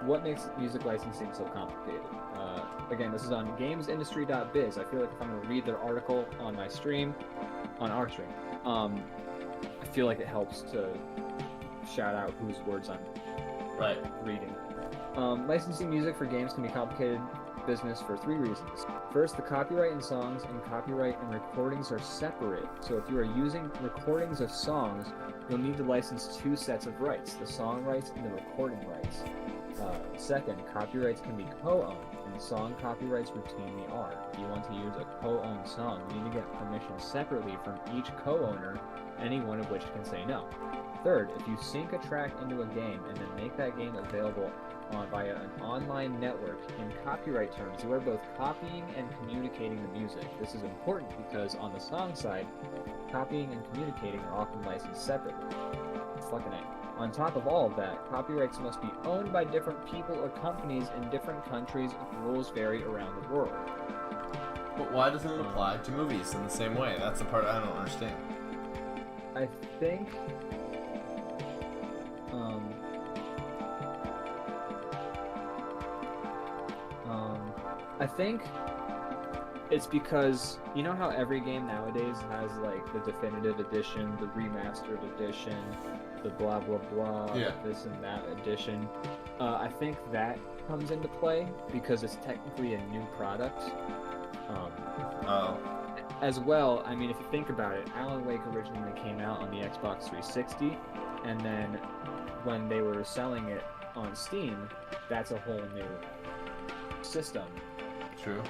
what makes music licensing so complicated? Again, this is on gamesindustry.biz. I feel like if I'm going to read their article on my stream, on our stream, I feel like it helps to shout out whose words I'm reading. Licensing music for games can be complicated business for 3 reasons. First, the copyright in songs and copyright in recordings are separate. So if you are using recordings of songs, you'll need to license 2 sets of rights, the song rights and the recording rights. Second, copyrights can be co-owned, and song copyrights routinely are. If you want to use a co-owned song, you need to get permission separately from each co-owner, any one of which can say no. Third, if you sync a track into a game and then make that game available via an online network, in copyright terms, you are both copying and communicating the music. This is important because on the song side, copying and communicating are often licensed separately. Fucking A. On top of all of that, copyrights must be owned by different people or companies in different countries, and rules vary around the world. But why doesn't it apply to movies in the same way? That's the part I don't understand. I think... I think it's because, you know how every game nowadays has like the definitive edition, the remastered edition, the blah blah blah, this and that edition. I think that comes into play because it's technically a new product. As well, I mean, if you think about it, Alan Wake originally came out on the Xbox 360, and then when they were selling it on Steam, that's a whole new system. True.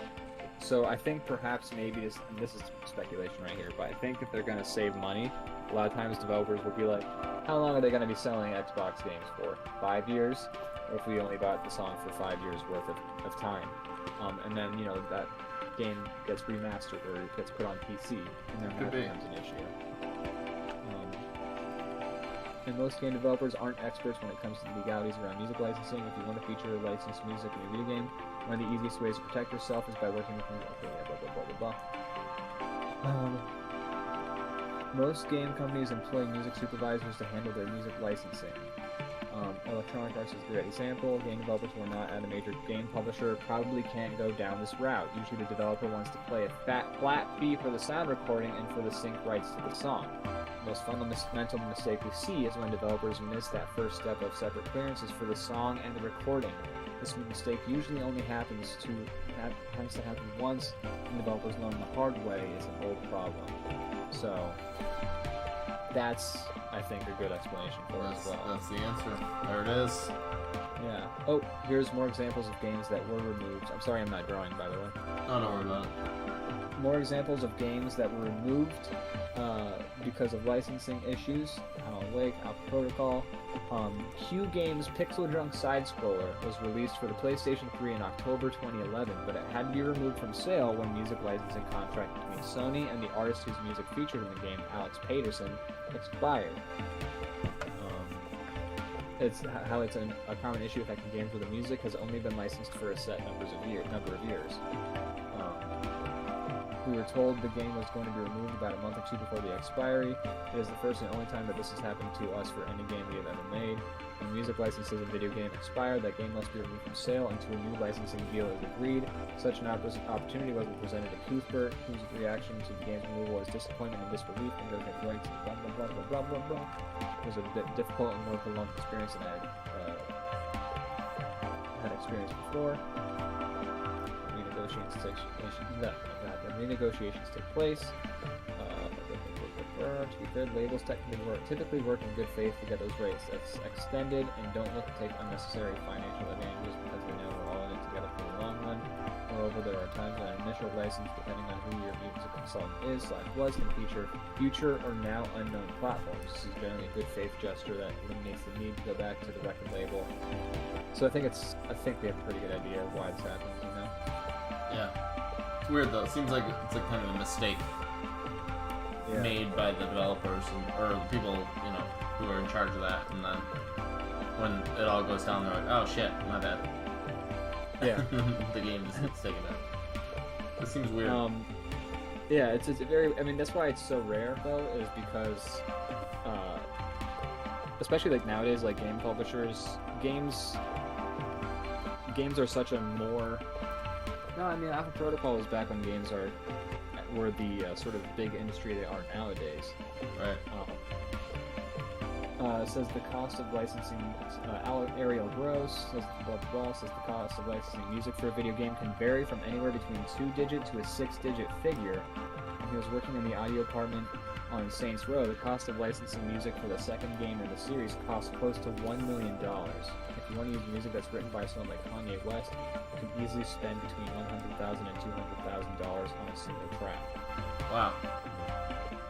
So I think perhaps maybe this is speculation right here, but I think if they're going to save money, a lot of times developers will be like, how long are they going to be selling Xbox games for? 5 years? Or if we only bought the song for 5 years worth of time? And then, you know, that game gets remastered or it gets put on PC, and then that becomes an issue. And most game developers aren't experts when it comes to the legalities around music licensing. If you want to feature licensed music in your video game, one of the easiest ways to protect yourself is by working with most game companies employ music supervisors to handle their music licensing. Electronic Arts is a great example. Game developers who are not at a major game publisher probably can't go down this route. Usually the developer wants to pay a flat fee for the sound recording and for the sync rights to the song. The most fundamental mistake we see is when developers miss that first step of separate clearances for the song and the recording. This mistake usually only happens to happen once, and developers learn the hard way. It's an old problem. So that's, I think, a good explanation for it as well. That's the answer. There it is. Yeah. Oh, here's more examples of games that were removed. I'm sorry I'm not drawing, by the way. Oh, don't worry about it. More examples of games that were removed because of licensing issues. Alan Wake, Alpha Protocol. Q Games' Pixel Junk Side Scroller was released for the PlayStation 3 in October 2011, but it had to be removed from sale when music licensing contract between Sony and the artist whose music featured in the game, Alex Paterson, expired. It's how it's a common issue affecting games where the music has only been licensed for a set number of years. We were told the game was going to be removed about a month or 2 before the expiry. It is the first and only time that this has happened to us for any game we have ever made. When music licenses a video game expire, that game must be removed from sale until a new licensing deal is agreed. Such an opportunity wasn't presented to Cuthbert, whose reaction to the game's removal was disappointment and disbelief, and goes like blanks and blah blah blah blah blah blah. It was a bit difficult and more prolonged experience than I had experienced before. Renegotiations take place. To be fair, labels typically work in good faith to get those rates extended and don't look to take unnecessary financial advantages because they know we're all in it together for the long run. Moreover, there are times when an initial license, depending on who your music consultant was, can feature future or now unknown platforms. This is generally a good faith gesture that eliminates the need to go back to the record label. So I think we have a pretty good idea of why this happens, you know? Yeah. It's weird though. It seems like it's like kind of a mistake made by the developers or the people, you know, who are in charge of that, and then when it all goes down, they're like, "Oh shit, my bad." Yeah. The game just gets taken out. This seems weird. Yeah, it's a very. I mean, that's why it's so rare though, is because, especially like nowadays, like game publishers, games are such a more. No, I mean, Alpha Protocol was back when games were the sort of big industry they are nowadays. Right. Says the cost of licensing, Ariel Gross says blah blah blah, says the cost of licensing music for a video game can vary from anywhere between 2-digit to a 6-digit figure. When he was working in the audio department on Saints Row, the cost of licensing music for the second game in the series costs close to $1 million. If you want to use music that's written by someone like Kanye West, you can easily spend between $100,000 and $200,000 on a single track. Wow.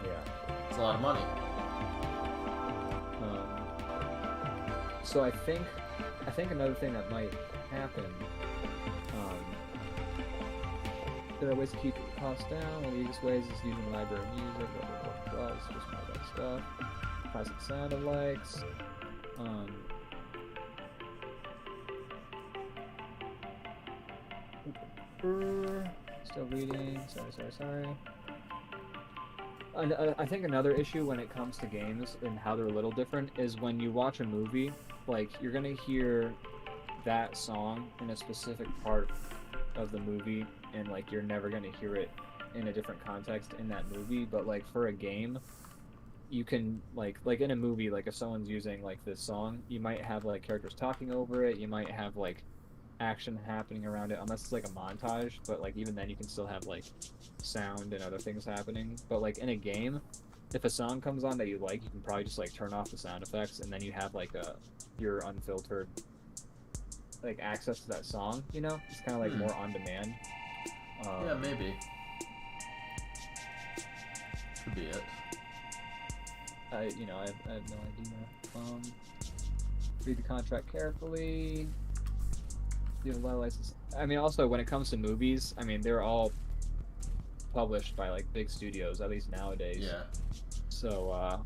Yeah. It's a lot of money. So I think another thing that might happen, there are ways to keep the cost down. One of the easiest ways is using library music, blah blah blah, it's just all that stuff. Classic sound alikes. Still reading. Sorry. I think another issue when it comes to games and how they're a little different is when you watch a movie, like you're gonna hear that song in a specific part of the movie, and like you're never gonna hear it in a different context in that movie. But like for a game, you can like in a movie, like if someone's using like this song, you might have like characters talking over it, you might have like action happening around it, unless it's like a montage, but like even then you can still have like sound and other things happening. But like in a game, if a song comes on that you like, you can probably just like turn off the sound effects, and then you have like your unfiltered like access to that song, you know? It's kind of like more on demand. Yeah, maybe. Could be it. I have no idea. Read the contract carefully. You have a lot of license. I mean, also when it comes to movies, I mean they're all published by like big studios, at least nowadays. Yeah. So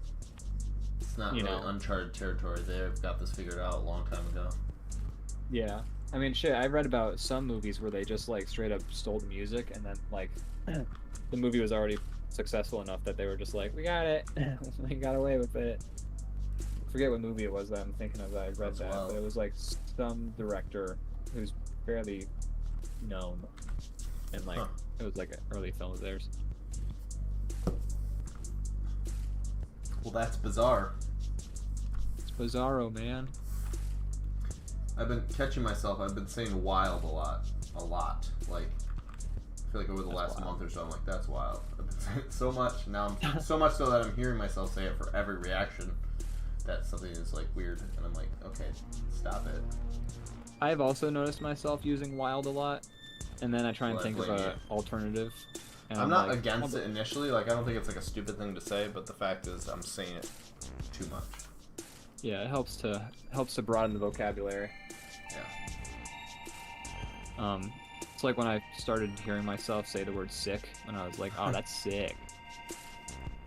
it's not really uncharted territory. They've got this figured out a long time ago. Yeah. I mean, shit, I read about some movies where they just like straight up stole the music, and then like the movie was already successful enough that they were just like, we got it. We got away with it. I forget what movie it was that I'm thinking of that I read that, but it was like some director who's fairly known, and like it was like an early film of theirs. Well, that's bizarre. It's bizarro, man. I've been catching myself. I've been saying wild a lot. Like, I feel like over the last month or so, I'm like, that's wild. I've been saying it so much. Now I'm so much so that I'm hearing myself say it for every reaction that something is like weird, and I'm like, okay, stop it. I've also noticed myself using wild a lot, and then I try and think of an alternative. And I'm not like, against it initially. Like, I don't think it's like a stupid thing to say, but the fact is, I'm saying it too much. Yeah, it helps to broaden the vocabulary. Yeah. It's like when I started hearing myself say the word sick, and I was like, oh, that's sick.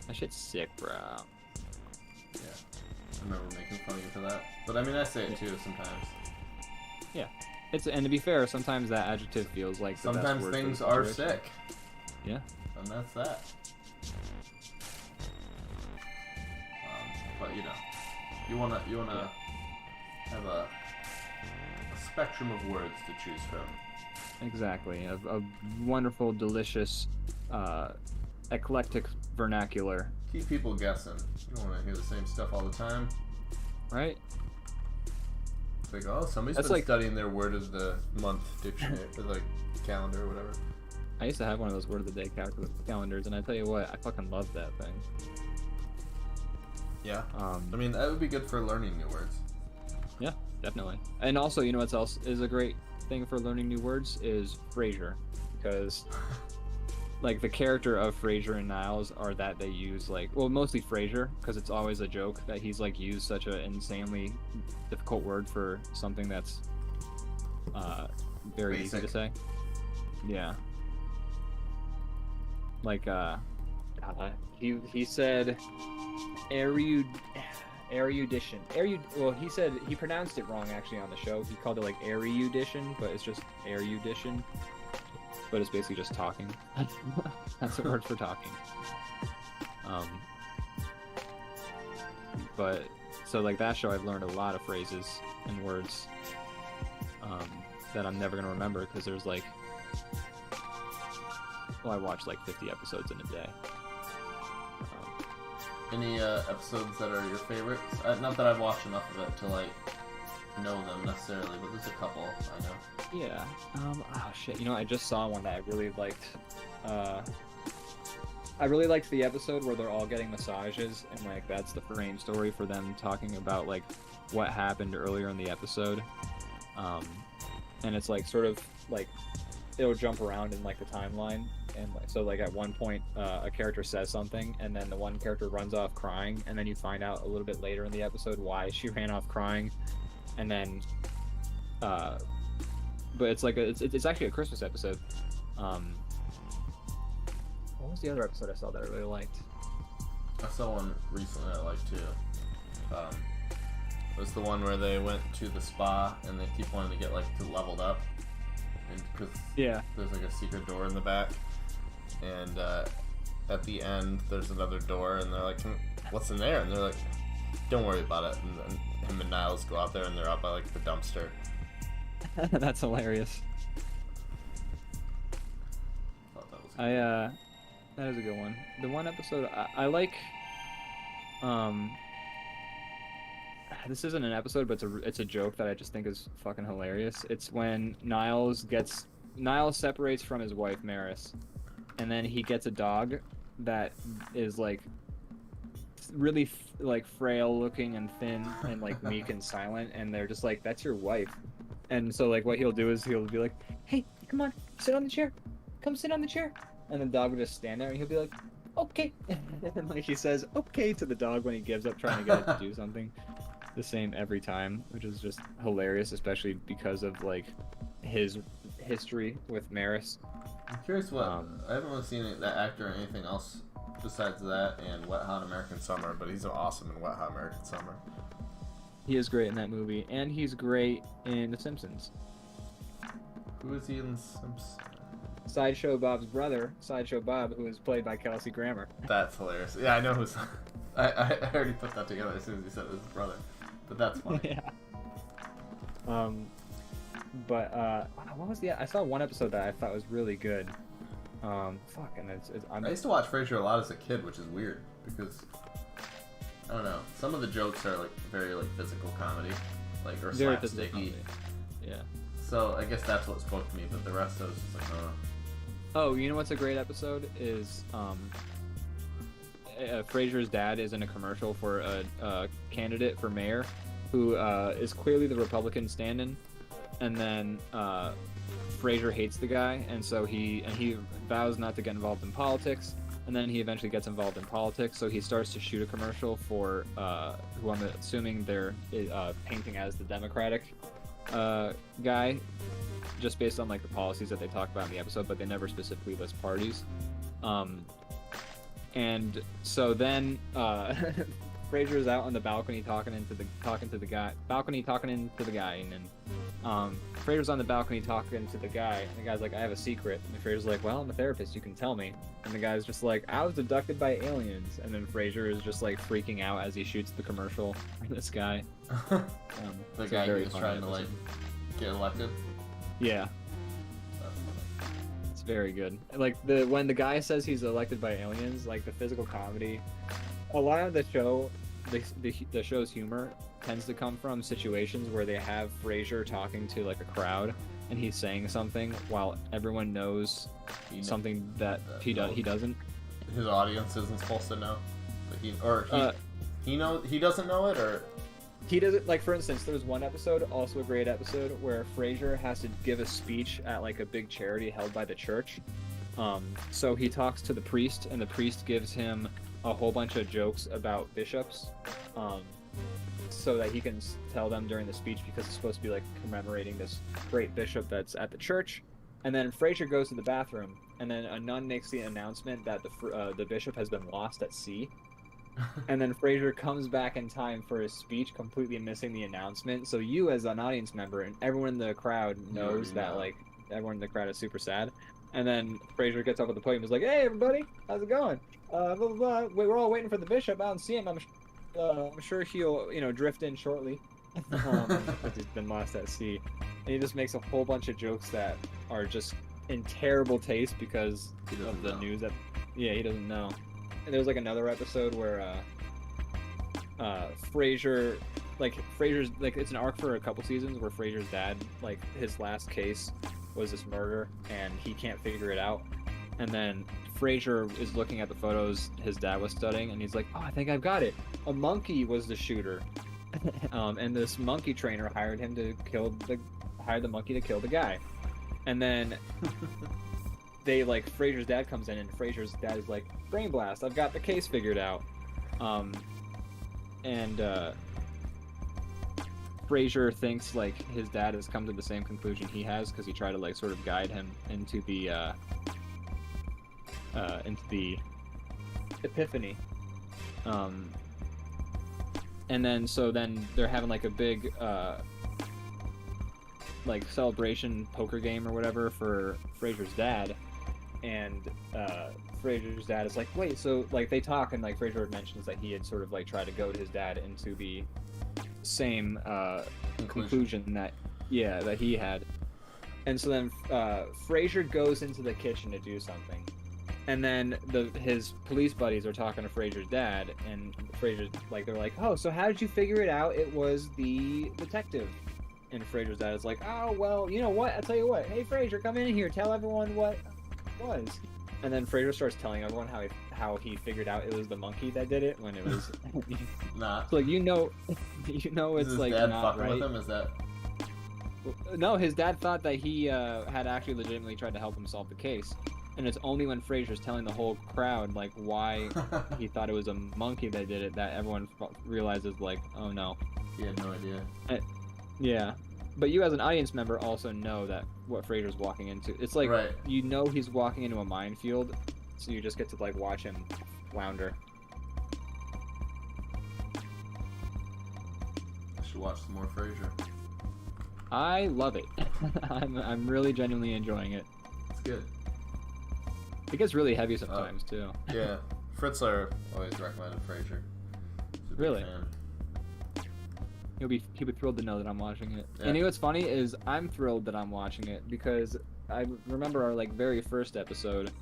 That shit's sick, bro. Yeah. I remember making fun of you for that. But I mean, I say it too sometimes. Yeah. And to be fair, sometimes that adjective feels like the sometimes best word things for are situation. sick. Yeah. And that's that. But you wanna have a spectrum of words to choose from. Exactly. A wonderful, delicious, eclectic vernacular. Keep people guessing. You don't want to hear the same stuff all the time. Right? It's like, oh, somebody's been studying their word of the month dictionary, or like calendar or whatever. I used to have one of those word of the day calendars, and I tell you what, I fucking love that thing. Yeah. I mean, that would be good for learning new words. Yeah, definitely. And also, you know what else is a great thing for learning new words is Frasier, because like the character of Frasier and Niles are that they use like, well, mostly Frasier, because it's always a joke that he's like used such an insanely difficult word for something that's very easy to say. Yeah. Like he said erudition. Well, he said he pronounced it wrong actually on the show. He called it like erudition, but it's just erudition. But it's basically just talking. That's the word for talking. But so like that show, I've learned a lot of phrases and words that I'm never gonna remember because there's like, well, I watched like 50 episodes in a day. Any episodes that are your favorites? Not that I've watched enough of it to like know them necessarily, but there's a couple I know. Yeah. Oh shit. You know, I just saw one that I really liked. I really liked the episode where they're all getting massages, and like that's the frame story for them talking about like what happened earlier in the episode. And it's like sort of like it'll jump around in like the timeline, and like, so like at one point a character says something, and then the one character runs off crying, and then you find out a little bit later in the episode why she ran off crying, and then but it's like it's actually a Christmas episode. What was the other episode I saw that I really liked? I saw one recently I liked too. It was the one where they went to the spa and they keep wanting to get like to leveled up, and because there's like a secret door in the back, and at the end there's another door, and they're like, "What's in there?" And they're like, "Don't worry about it." And him and Niles go out there, and they're out by like the dumpster. That's hilarious. Thought that was that is a good one. The one episode I like, this isn't an episode, but it's a joke that I just think is fucking hilarious. It's when Niles separates from his wife Maris, and then he gets a dog that is like really like frail looking and thin and like meek and silent, and they're just like, "That's your wife." And so like what he'll do is he'll be like, "Hey, come on, sit on the chair. Come sit on the chair." And the dog will just stand there, and he'll be like, "Okay." And like he says "okay" to the dog when he gives up trying to get it to do something. The same every time, which is just hilarious, especially because of like his history with Maris. I'm curious what I haven't really seen that actor in anything else besides that and Wet Hot American Summer, but he's awesome in Wet Hot American Summer. He is great in that movie, and he's great in The Simpsons. Who is he in The Simpsons? Sideshow Bob's brother, Sideshow Bob, who is played by Kelsey Grammer. That's hilarious. Yeah, I know who's. I already put that together as soon as you said it was his brother, but that's funny. Yeah. But what was I saw one episode that I thought was really good. I used to watch Frasier a lot as a kid, which is weird because I don't know. Some of the jokes are like very like physical comedy, like or slapsticky. Yeah. So I guess that's what spoke to me, but the rest of it was just like, oh. Oh, you know what's a great episode is Frasier's dad is in a commercial for a candidate for mayor who is clearly the Republican stand-in, and then Frasier hates the guy, and so he vows not to get involved in politics, and then he eventually gets involved in politics, so he starts to shoot a commercial for who I'm assuming they're painting as the Democratic guy, just based on like the policies that they talk about in the episode, but they never specifically list parties. And so then Frasier's out on the balcony talking into the guy, and Frasier's on the balcony talking to the guy, and the guy's like, "I have a secret." And Frasier's like, "Well, I'm a therapist, you can tell me." And the guy's just like, "I was abducted by aliens." And then Frasier is just like freaking out as he shoots the commercial for this guy. The guy who's trying to like get elected. Yeah. It's very good. Like when the guy says he's elected by aliens, like the physical comedy, a lot of the show, the show's humor tends to come from situations where they have Frasier talking to like a crowd and he's saying something while everyone knows something that he doesn't. His audience isn't supposed to know. He doesn't know it, or he doesn't. Like, for instance, there's one episode, also a great episode, where Frasier has to give a speech at like a big charity held by the church. So he talks to the priest, and the priest gives him a whole bunch of jokes about bishops, so that he can tell them during the speech, because it's supposed to be like commemorating this great bishop that's at the church. And then Frasier goes to the bathroom, and then a nun makes the announcement that the bishop has been lost at sea. And then Frasier comes back in time for his speech, completely missing the announcement. So you, as an audience member, and everyone in the crowd knows that, like, everyone in the crowd is super sad. And then Frasier gets up at the podium and is like, "Hey, everybody, how's it going? Blah, blah, blah. We're all waiting for the bishop. I don't see him. I'm sure he'll, drift in shortly." Because he's been lost at sea. And he just makes a whole bunch of jokes that are just in terrible taste because of the news that, he doesn't know. And there was, like, another episode where Frasier's, like, it's an arc for a couple seasons where Frasier's dad, like, his last case was this murder and he can't figure it out. And then Frasier is looking at the photos his dad was studying and he's like, "Oh, I think I've got it. A monkey was the shooter." And this monkey trainer hired the monkey to kill the guy. And then Frasier's dad comes in and Frasier's dad is like, "Brain blast, I've got the case figured out." Frasier thinks, like, his dad has come to the same conclusion he has because he tried to, like, sort of guide him into the epiphany. And then they're having, like, a big like, celebration poker game or whatever for Frasier's dad. And Frasier's dad is like, "Wait," so, like, they talk and, like, Frasier mentions that he had sort of, like, tried to goad his dad into the same conclusion that he had. And so then Frasier goes into the kitchen to do something, and then his police buddies are talking to Frasier's dad, and Frasier's like, they're like, "Oh, so how did you figure it out? It was the detective." And Frasier's dad is like, "Oh, well, you know what? I'll tell you what. Hey, Frasier, come in here. Tell everyone what it was." And then Frasier starts telling everyone how he figured out it was the monkey that did it when it was not. So, like, it's like not right. With him? Is that? No, his dad thought that he had actually legitimately tried to help him solve the case, and it's only when Frasier's telling the whole crowd, like, why he thought it was a monkey that did it that everyone realizes, like, oh no. He had no idea. Yeah. But you, as an audience member, also know that what Frasier's walking into. It's like, right. You know he's walking into a minefield, so you just get to, like, watch him flounder. I should watch some more Frasier. I love it. I'm really genuinely enjoying it. It's good. It gets really heavy sometimes, too. Yeah. Fritzler always recommended Frasier. Really? He'll be thrilled to know that I'm watching it. Yeah. And you know what's funny is I'm thrilled that I'm watching it because I remember our, like, very first episode.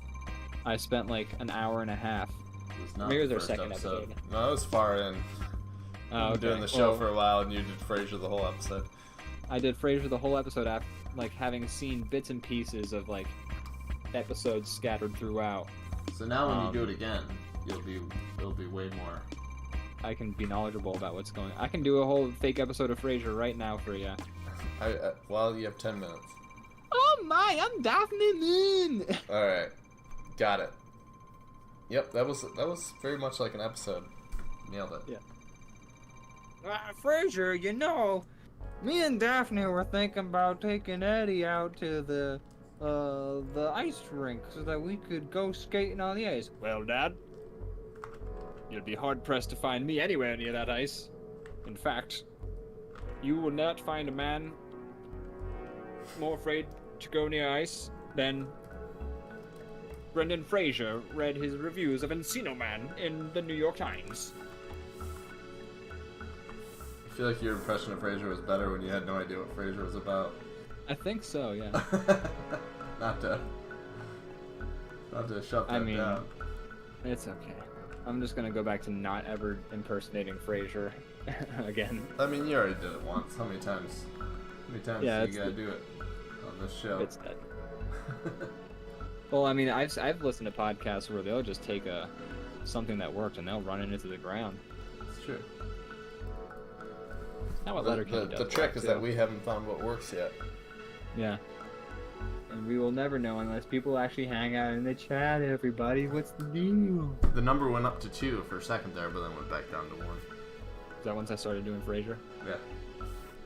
I spent, like, an hour and a half. It was not Maybe it was the our first second episode. No, it was far in. Oh, okay. Doing the show for a while, and you did Frasier the whole episode. I did Frasier the whole episode after, like, having seen bits and pieces of, like, episodes scattered throughout. So now when you do it again, it'll be way more. I can be knowledgeable about what's going on. I can do a whole fake episode of Frasier right now for you. Well, you have 10 minutes. Oh my, I'm Daphne Moon! Alright. Got it. Yep, that was very much like an episode. Nailed it. Yeah. Frasier, me and Daphne were thinking about taking Eddie out to the ice rink so that we could go skating on the ice. Well, Dad, you'd be hard-pressed to find me anywhere near that ice. In fact, you will not find a man more afraid to go near ice than Brendan Fraser read his reviews of Encino Man in the New York Times. I feel like your impression of Frasier was better when you had no idea what Frasier was about. I think so, yeah. Not to shut that down. It's okay. I'm just gonna go back to not ever impersonating Frasier again. I mean, you already did it once. How many times Yeah, do you gotta do it on this show? It's dead. Well, I mean, I've listened to podcasts where they'll just take something that worked and they'll run it into the ground. It's true. Not what Letterkenny does. The trick is that we haven't found what works yet. Yeah. And we will never know unless people actually hang out in the chat, everybody. What's the deal? The number went up to 2 for a second there, but then went back down to 1. Is that once I started doing Frasier? Yeah.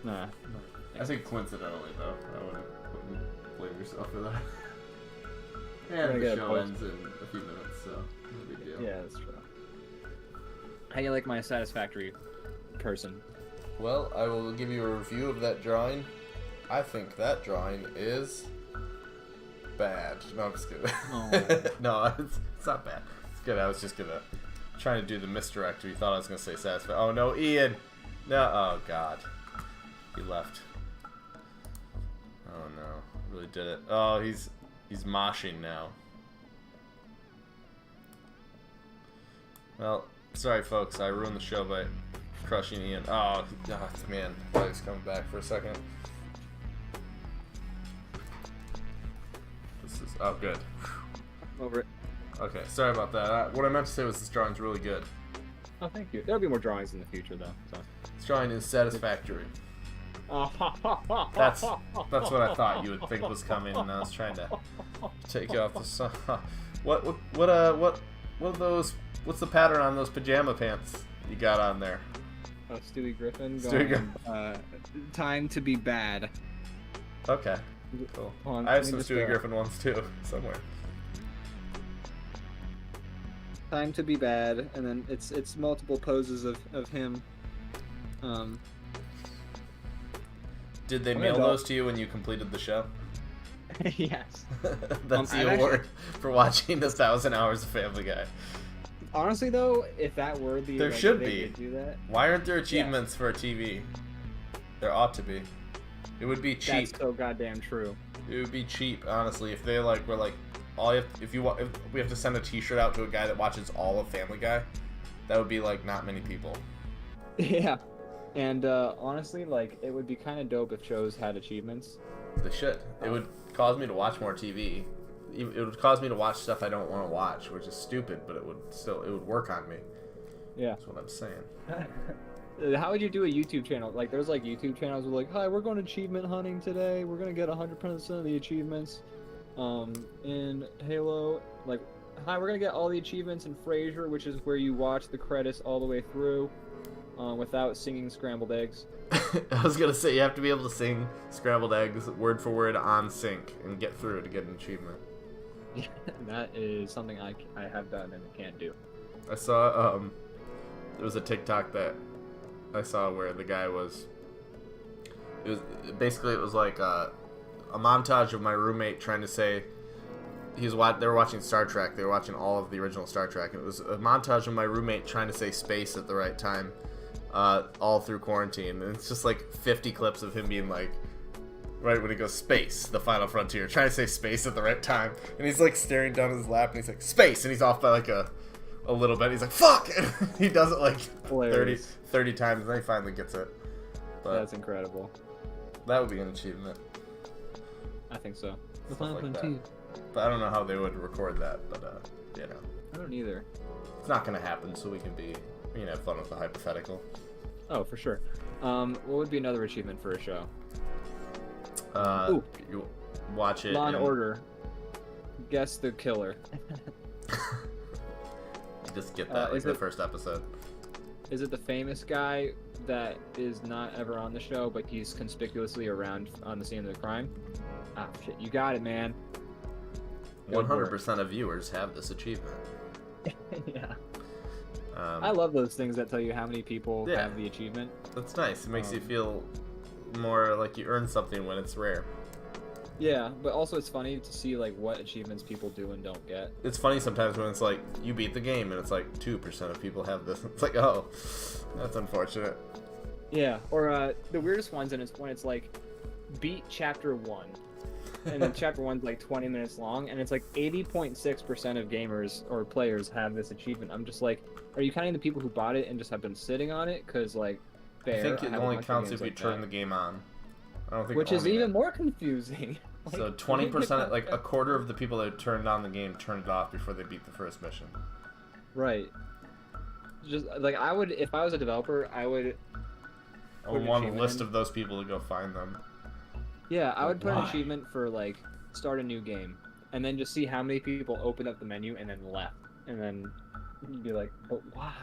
Nah. I think coincidentally, though. I wouldn't blame yourself for that. And the show ends in a few minutes, so no big deal. Yeah, that's true. How you like my satisfactory person? Well, I will give you a review of that drawing. I think that drawing is bad. No, I'm just kidding. Oh. No, it's not bad. It's good. I was just trying to do the misdirect. You thought I was gonna say satisfactory. Oh no, Ian. No. Oh God. He left. Oh no. Really did it. Oh, he's moshing now. Well, sorry folks, I ruined the show by crushing Ian. Oh, man, I thought he was coming back for a second. This is good. Over it. Okay, sorry about that. What I meant to say was this drawing's really good. Oh, thank you. There'll be more drawings in the future, though. So. This drawing is satisfactory. That's what I thought you would think was coming, and I was trying to take you off the song. What are those? What's the pattern on those pajama pants you got on there? Oh, Stewie Griffin. Stewie Griffin. Time to be bad. Okay. Cool. I have some Stewie Griffin ones too, somewhere. Time to be bad, and then it's multiple poses of him. Did they mail those to you when you completed the show? Yes. That's the award for watching 1,000 hours of Family Guy. Honestly, though, if that were the there should be. Do that, why aren't there achievements for a TV? There ought to be. It would be cheap. That's so goddamn true. It would be cheap, honestly, if they were like, if we have to send a T-shirt out to a guy that watches all of Family Guy, that would be like not many people. Yeah, and honestly, like it would be kind of dope if shows had achievements. They should. It would cause me to watch more TV. It would cause me to watch stuff I don't want to watch, which is stupid, but it would work on me. Yeah. That's what I'm saying. How would you do a YouTube channel? Like, there's like YouTube channels where like, hi, we're going achievement hunting today. We're gonna get 100% of the achievements. In Halo, like, hi, we're gonna get all the achievements in Frasier, which is where you watch the credits all the way through, without singing scrambled eggs. I was gonna say you have to be able to sing scrambled eggs word for word on sync and get through to get an achievement. Yeah, that is something I have done and can't do. I saw there was a TikTok that I saw where the guy was. It was like a montage of my roommate trying to say they were watching Star Trek. They were watching all of the original Star Trek. And it was a montage of my roommate trying to say space at the right time, all through quarantine. And it's just like 50 clips of him being like, right when he goes space, the final frontier, trying to say space at the right time, and he's like staring down his lap, and he's like space, and he's off by like a little bit. He's like fuck, and he does it like 30 times, and then he finally gets it. But that's incredible. That would be an achievement. I think so. Like that. But I don't know how they would record that, but you know. I don't either. It's not gonna happen, so we can have fun with the hypothetical. Oh, for sure. What would be another achievement for a show? You watch it. Law and Order. Guess the killer. You just get that like the first episode. Is it the famous guy that is not ever on the show, but he's conspicuously around on the scene of the crime? Ah, shit, you got it, man. 100% of viewers have this achievement. Yeah. I love those things that tell you how many people have the achievement. That's nice. It makes you feel more like you earn something when it's rare. Yeah, but also it's funny to see like what achievements people do and don't get. It's funny sometimes when it's like you beat the game and it's like 2% of people have this. It's like, oh, that's unfortunate. Yeah, or the weirdest ones, and it's when it's like beat chapter 1, and then chapter 1's like 20 minutes long, and it's like 80.6% of gamers or players have this achievement. I'm just like, are you counting the people who bought it and just have been sitting on it? Because like, fair, I think it only counts if you turn the game on. I don't think. Which is even more confusing. Like, so 20%, like a quarter of the people that turned on the game turned it off before they beat the first mission. Right. Just like I would, if I was a developer, I would want a list of those people to go find them. Yeah, I would put an achievement for like start a new game, and then just see how many people opened up the menu and then left, and then you'd be like, but why?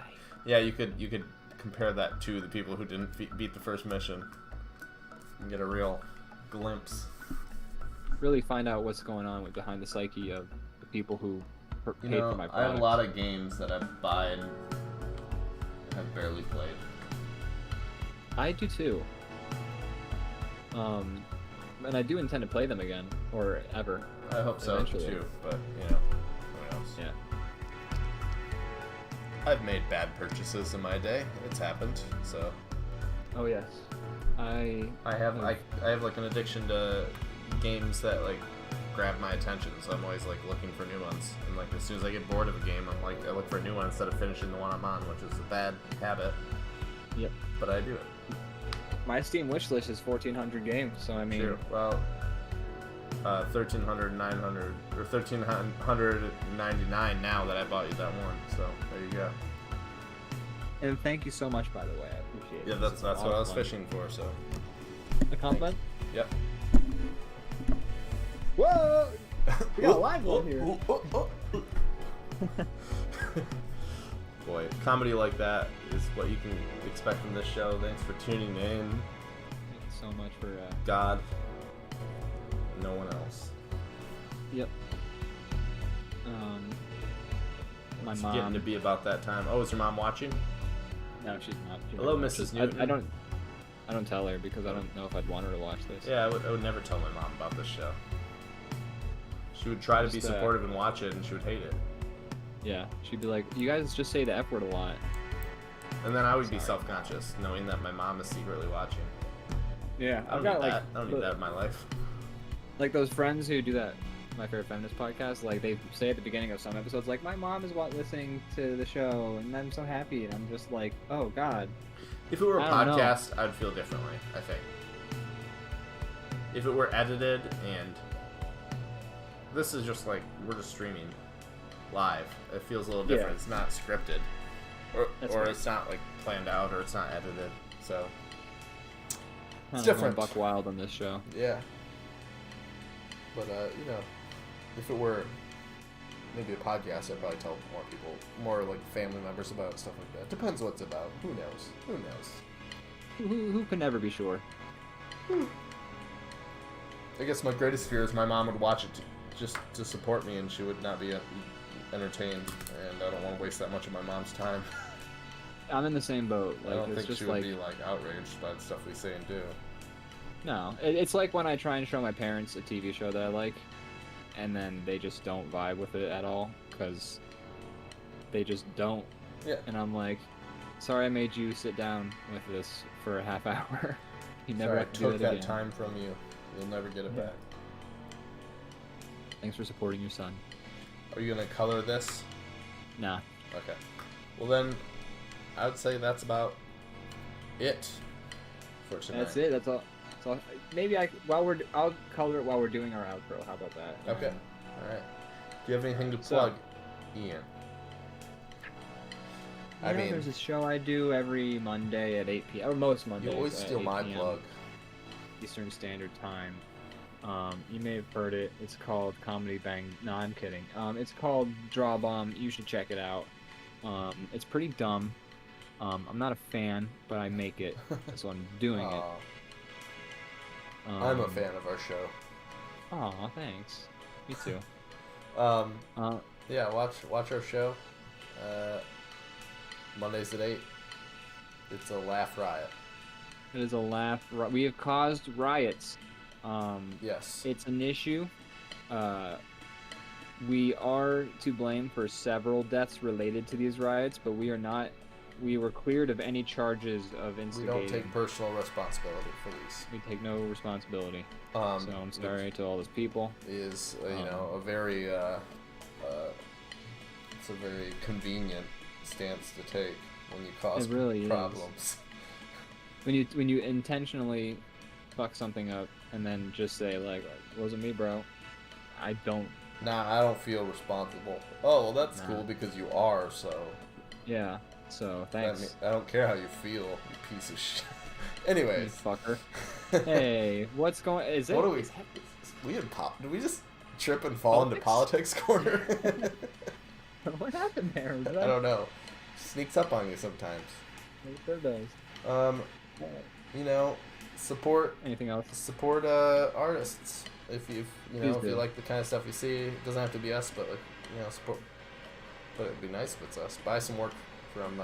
Yeah, you could compare that to the people who didn't beat the first mission, and get a real glimpse. Really find out what's going on with behind the psyche of the people who paid for my product. I have a lot of games that I buy and I've barely played. I do too. And I do intend to play them again, or ever. I hope so eventually. too, but who knows? Yeah. I've made bad purchases in my day. It's happened, so. Oh yes. I have like an addiction to games that like grab my attention, so I'm always like looking for new ones. And like as soon as I get bored of a game, I look for a new one instead of finishing the one I'm on, which is a bad habit. Yep. But I do it. My Steam wish list is 1,400 games, so I mean. Sure. Well, 1,300, 900, or 1,399 now that I bought you that one. So there you go. And thank you so much, by the way. I appreciate it. Yeah, that's what I was fishing for. So. A compliment? Yep. Whoa! We got a live one here. Boy, comedy like that is what you can expect from this show. Thanks for tuning in. Thank you so much for. God. No one else. Yep. My It's mom. getting to be about that time. Oh, is your mom watching? No, she's not. Hello, Mrs. Newton. I don't tell her because I don't know if I'd want her to watch this. Yeah, I would never tell my mom about this show. She would try to be supportive and watch it, and she would hate it. Yeah, she'd be like, "You guys just say the F word a lot." And then I would be self-conscious, knowing that my mom is secretly watching. Yeah, I don't need that. I don't need that in my life. Like those friends who do that My Favorite Feminist podcast, like they say at the beginning of some episodes, like, "My mom is listening to the show, and I'm so happy," and I'm just like, "Oh God." If it were a I don't podcast, I'd feel differently, I think. If it were edited and this is just like we're just streaming live, it feels a little different. Yeah. It's not scripted, or right. it's not like planned out, or it's not edited. So it's Kinda different. going buck wild on this show. Yeah. But if it were maybe a podcast, I'd probably tell more people, more like family members about it, stuff like that. Depends what it's about. Who knows? Who knows? Who can never be sure? I guess my greatest fear is my mom would watch it just to support me, and she would not be entertained, and I don't want to waste that much of my mom's time. I'm in the same boat. Like, I don't it's think just she would like, be like outraged by the stuff we say and do. no, it's like when I try and show my parents a TV show that I like, and then they just don't vibe with it at all because they just don't. Yeah. And I'm like, sorry, I made you sit down with this for a half hour. You never Sorry, have to I do took it that again. time from you. You'll never get it back. Thanks for supporting your son. Are you gonna color this? Nah. Okay. Well then, I would say that's about it for tonight. That's it. That's all. Maybe I'll color it while we're doing our outro. How about that? Okay. All right. Do you have anything to plug, Ian? I mean, there's a show I do every Monday at 8 p.m. or most Mondays. you always at steal 8 my p.m. plug. Eastern Standard Time. You may have heard it. It's called Comedy Bang. No, I'm kidding. It's called DrawBomb. You should check it out. It's pretty dumb. I'm not a fan, but I make it, so I'm doing it. I'm a fan of our show. Aw, thanks. Me too. Yeah, watch our show. Mondays at 8. It's a laugh riot. It is a laugh. We have caused riots. Yes. It's an issue. We are to blame for several deaths related to these riots, but we are not. We were cleared of any charges of instigating. We don't take personal responsibility for these. We take no responsibility. So I'm sorry to all those people. Is a very it's a very convenient stance to take when you cause It really problems. When you intentionally fuck something up and then just say like, "Wasn't me, bro." I don't. Nah, I don't feel responsible. Oh, well, that's cool because you are. So. Yeah. So thanks. I don't care how you feel, you piece of shit. Anyways. You fucker. Hey, what's going? Is it? What are we? Did we just trip and fall into politics corner? What happened there? I don't know. Sneaks up on you sometimes. It sure does. Support. Anything else? Support artists. If you like the kind of stuff you see, it doesn't have to be us, but support. But it'd be nice if it's us. Buy some work from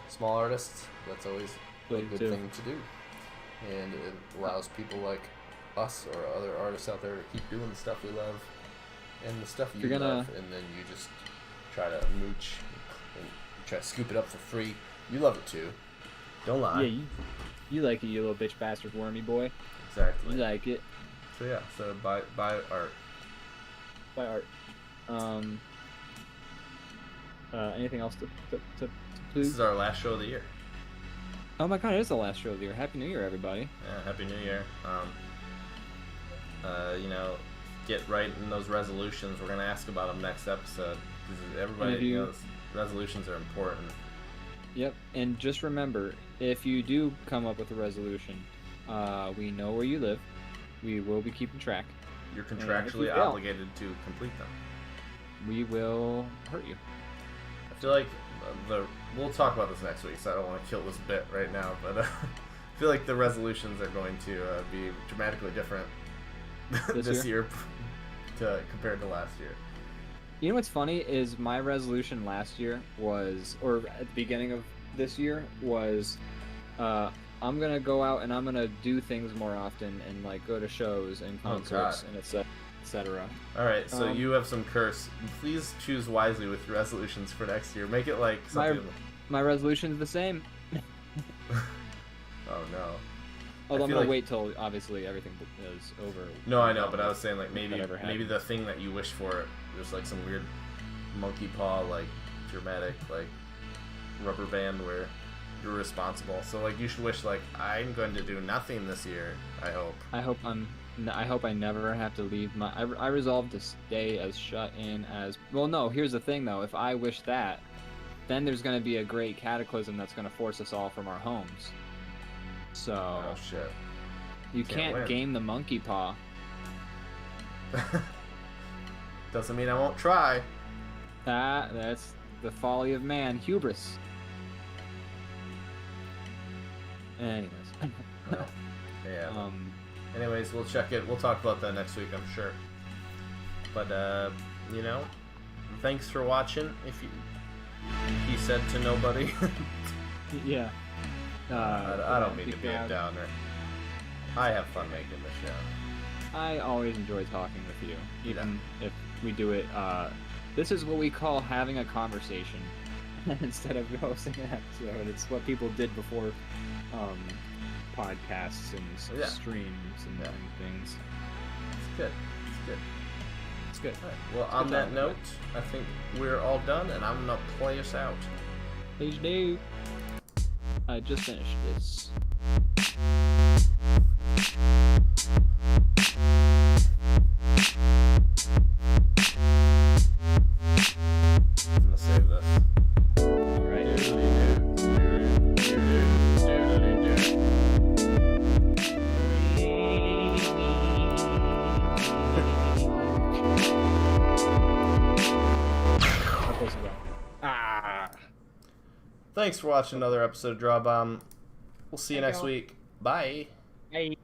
small artists. That's always a Good good too. thing to do, and it allows people like us or other artists out there to keep doing the stuff we love and the stuff you love, and then you just try to mooch and try to scoop it up for free. You love it too. Don't lie. Yeah, you like it, you little bitch bastard wormy boy. Exactly. You like it. So yeah, so buy art. Buy art. Anything else to This please? is our last show of the year. Oh my god, it is the last show of the year. Happy New Year, everybody. Yeah, Happy New Year. You know, get right in those resolutions. We're gonna ask about them next episode because everybody knows resolutions are important. Yep, and just remember, if you do come up with a resolution, we know where you live. We will be keeping track. You're contractually obligated to complete them. We will hurt you. I feel like we'll talk about this next week, so I don't want to kill this bit right now. But I feel like the resolutions are going to be dramatically different this year compared to last year. You know what's funny is my resolution last year was, or at the beginning of this year was, I'm gonna go out and I'm gonna do things more often and like go to shows and concerts and etc. All right, so you have some curse. Please choose wisely with your resolutions for next year. Make it like something. My resolution's the same. Oh no. Although I'm gonna wait till obviously everything is over. No, I know, but I was saying like maybe the thing that you wish for, there's like some weird monkey paw like dramatic like rubber band where you're responsible. So like you should wish like I'm going to do nothing this year. I hope I never have to leave my. I resolve to stay as shut in as. Well, no. Here's the thing though. If I wish that, then there's gonna be a great cataclysm that's gonna force us all from our homes. So. Oh shit. You can't game the monkey paw. Doesn't mean I won't try. That's the folly of man, hubris. Anyways. Well, yeah. Anyways, we'll check it. We'll talk about that next week, I'm sure. But you know, thanks for watching. He said to nobody. Yeah. I don't mean to be a downer. I have fun making this show. I always enjoy talking with you, even if we do it. This is what we call having a conversation instead of hosting an episode. It's what people did before podcasts and streams and things. It's good. It's good. All right. Well, on that note, I think we're all done, and I'm gonna play us out. Please do. I just finished this. I'm gonna save this. Alright. Thanks for watching another episode of DrawBomb. We'll see you next week. Bye. Bye.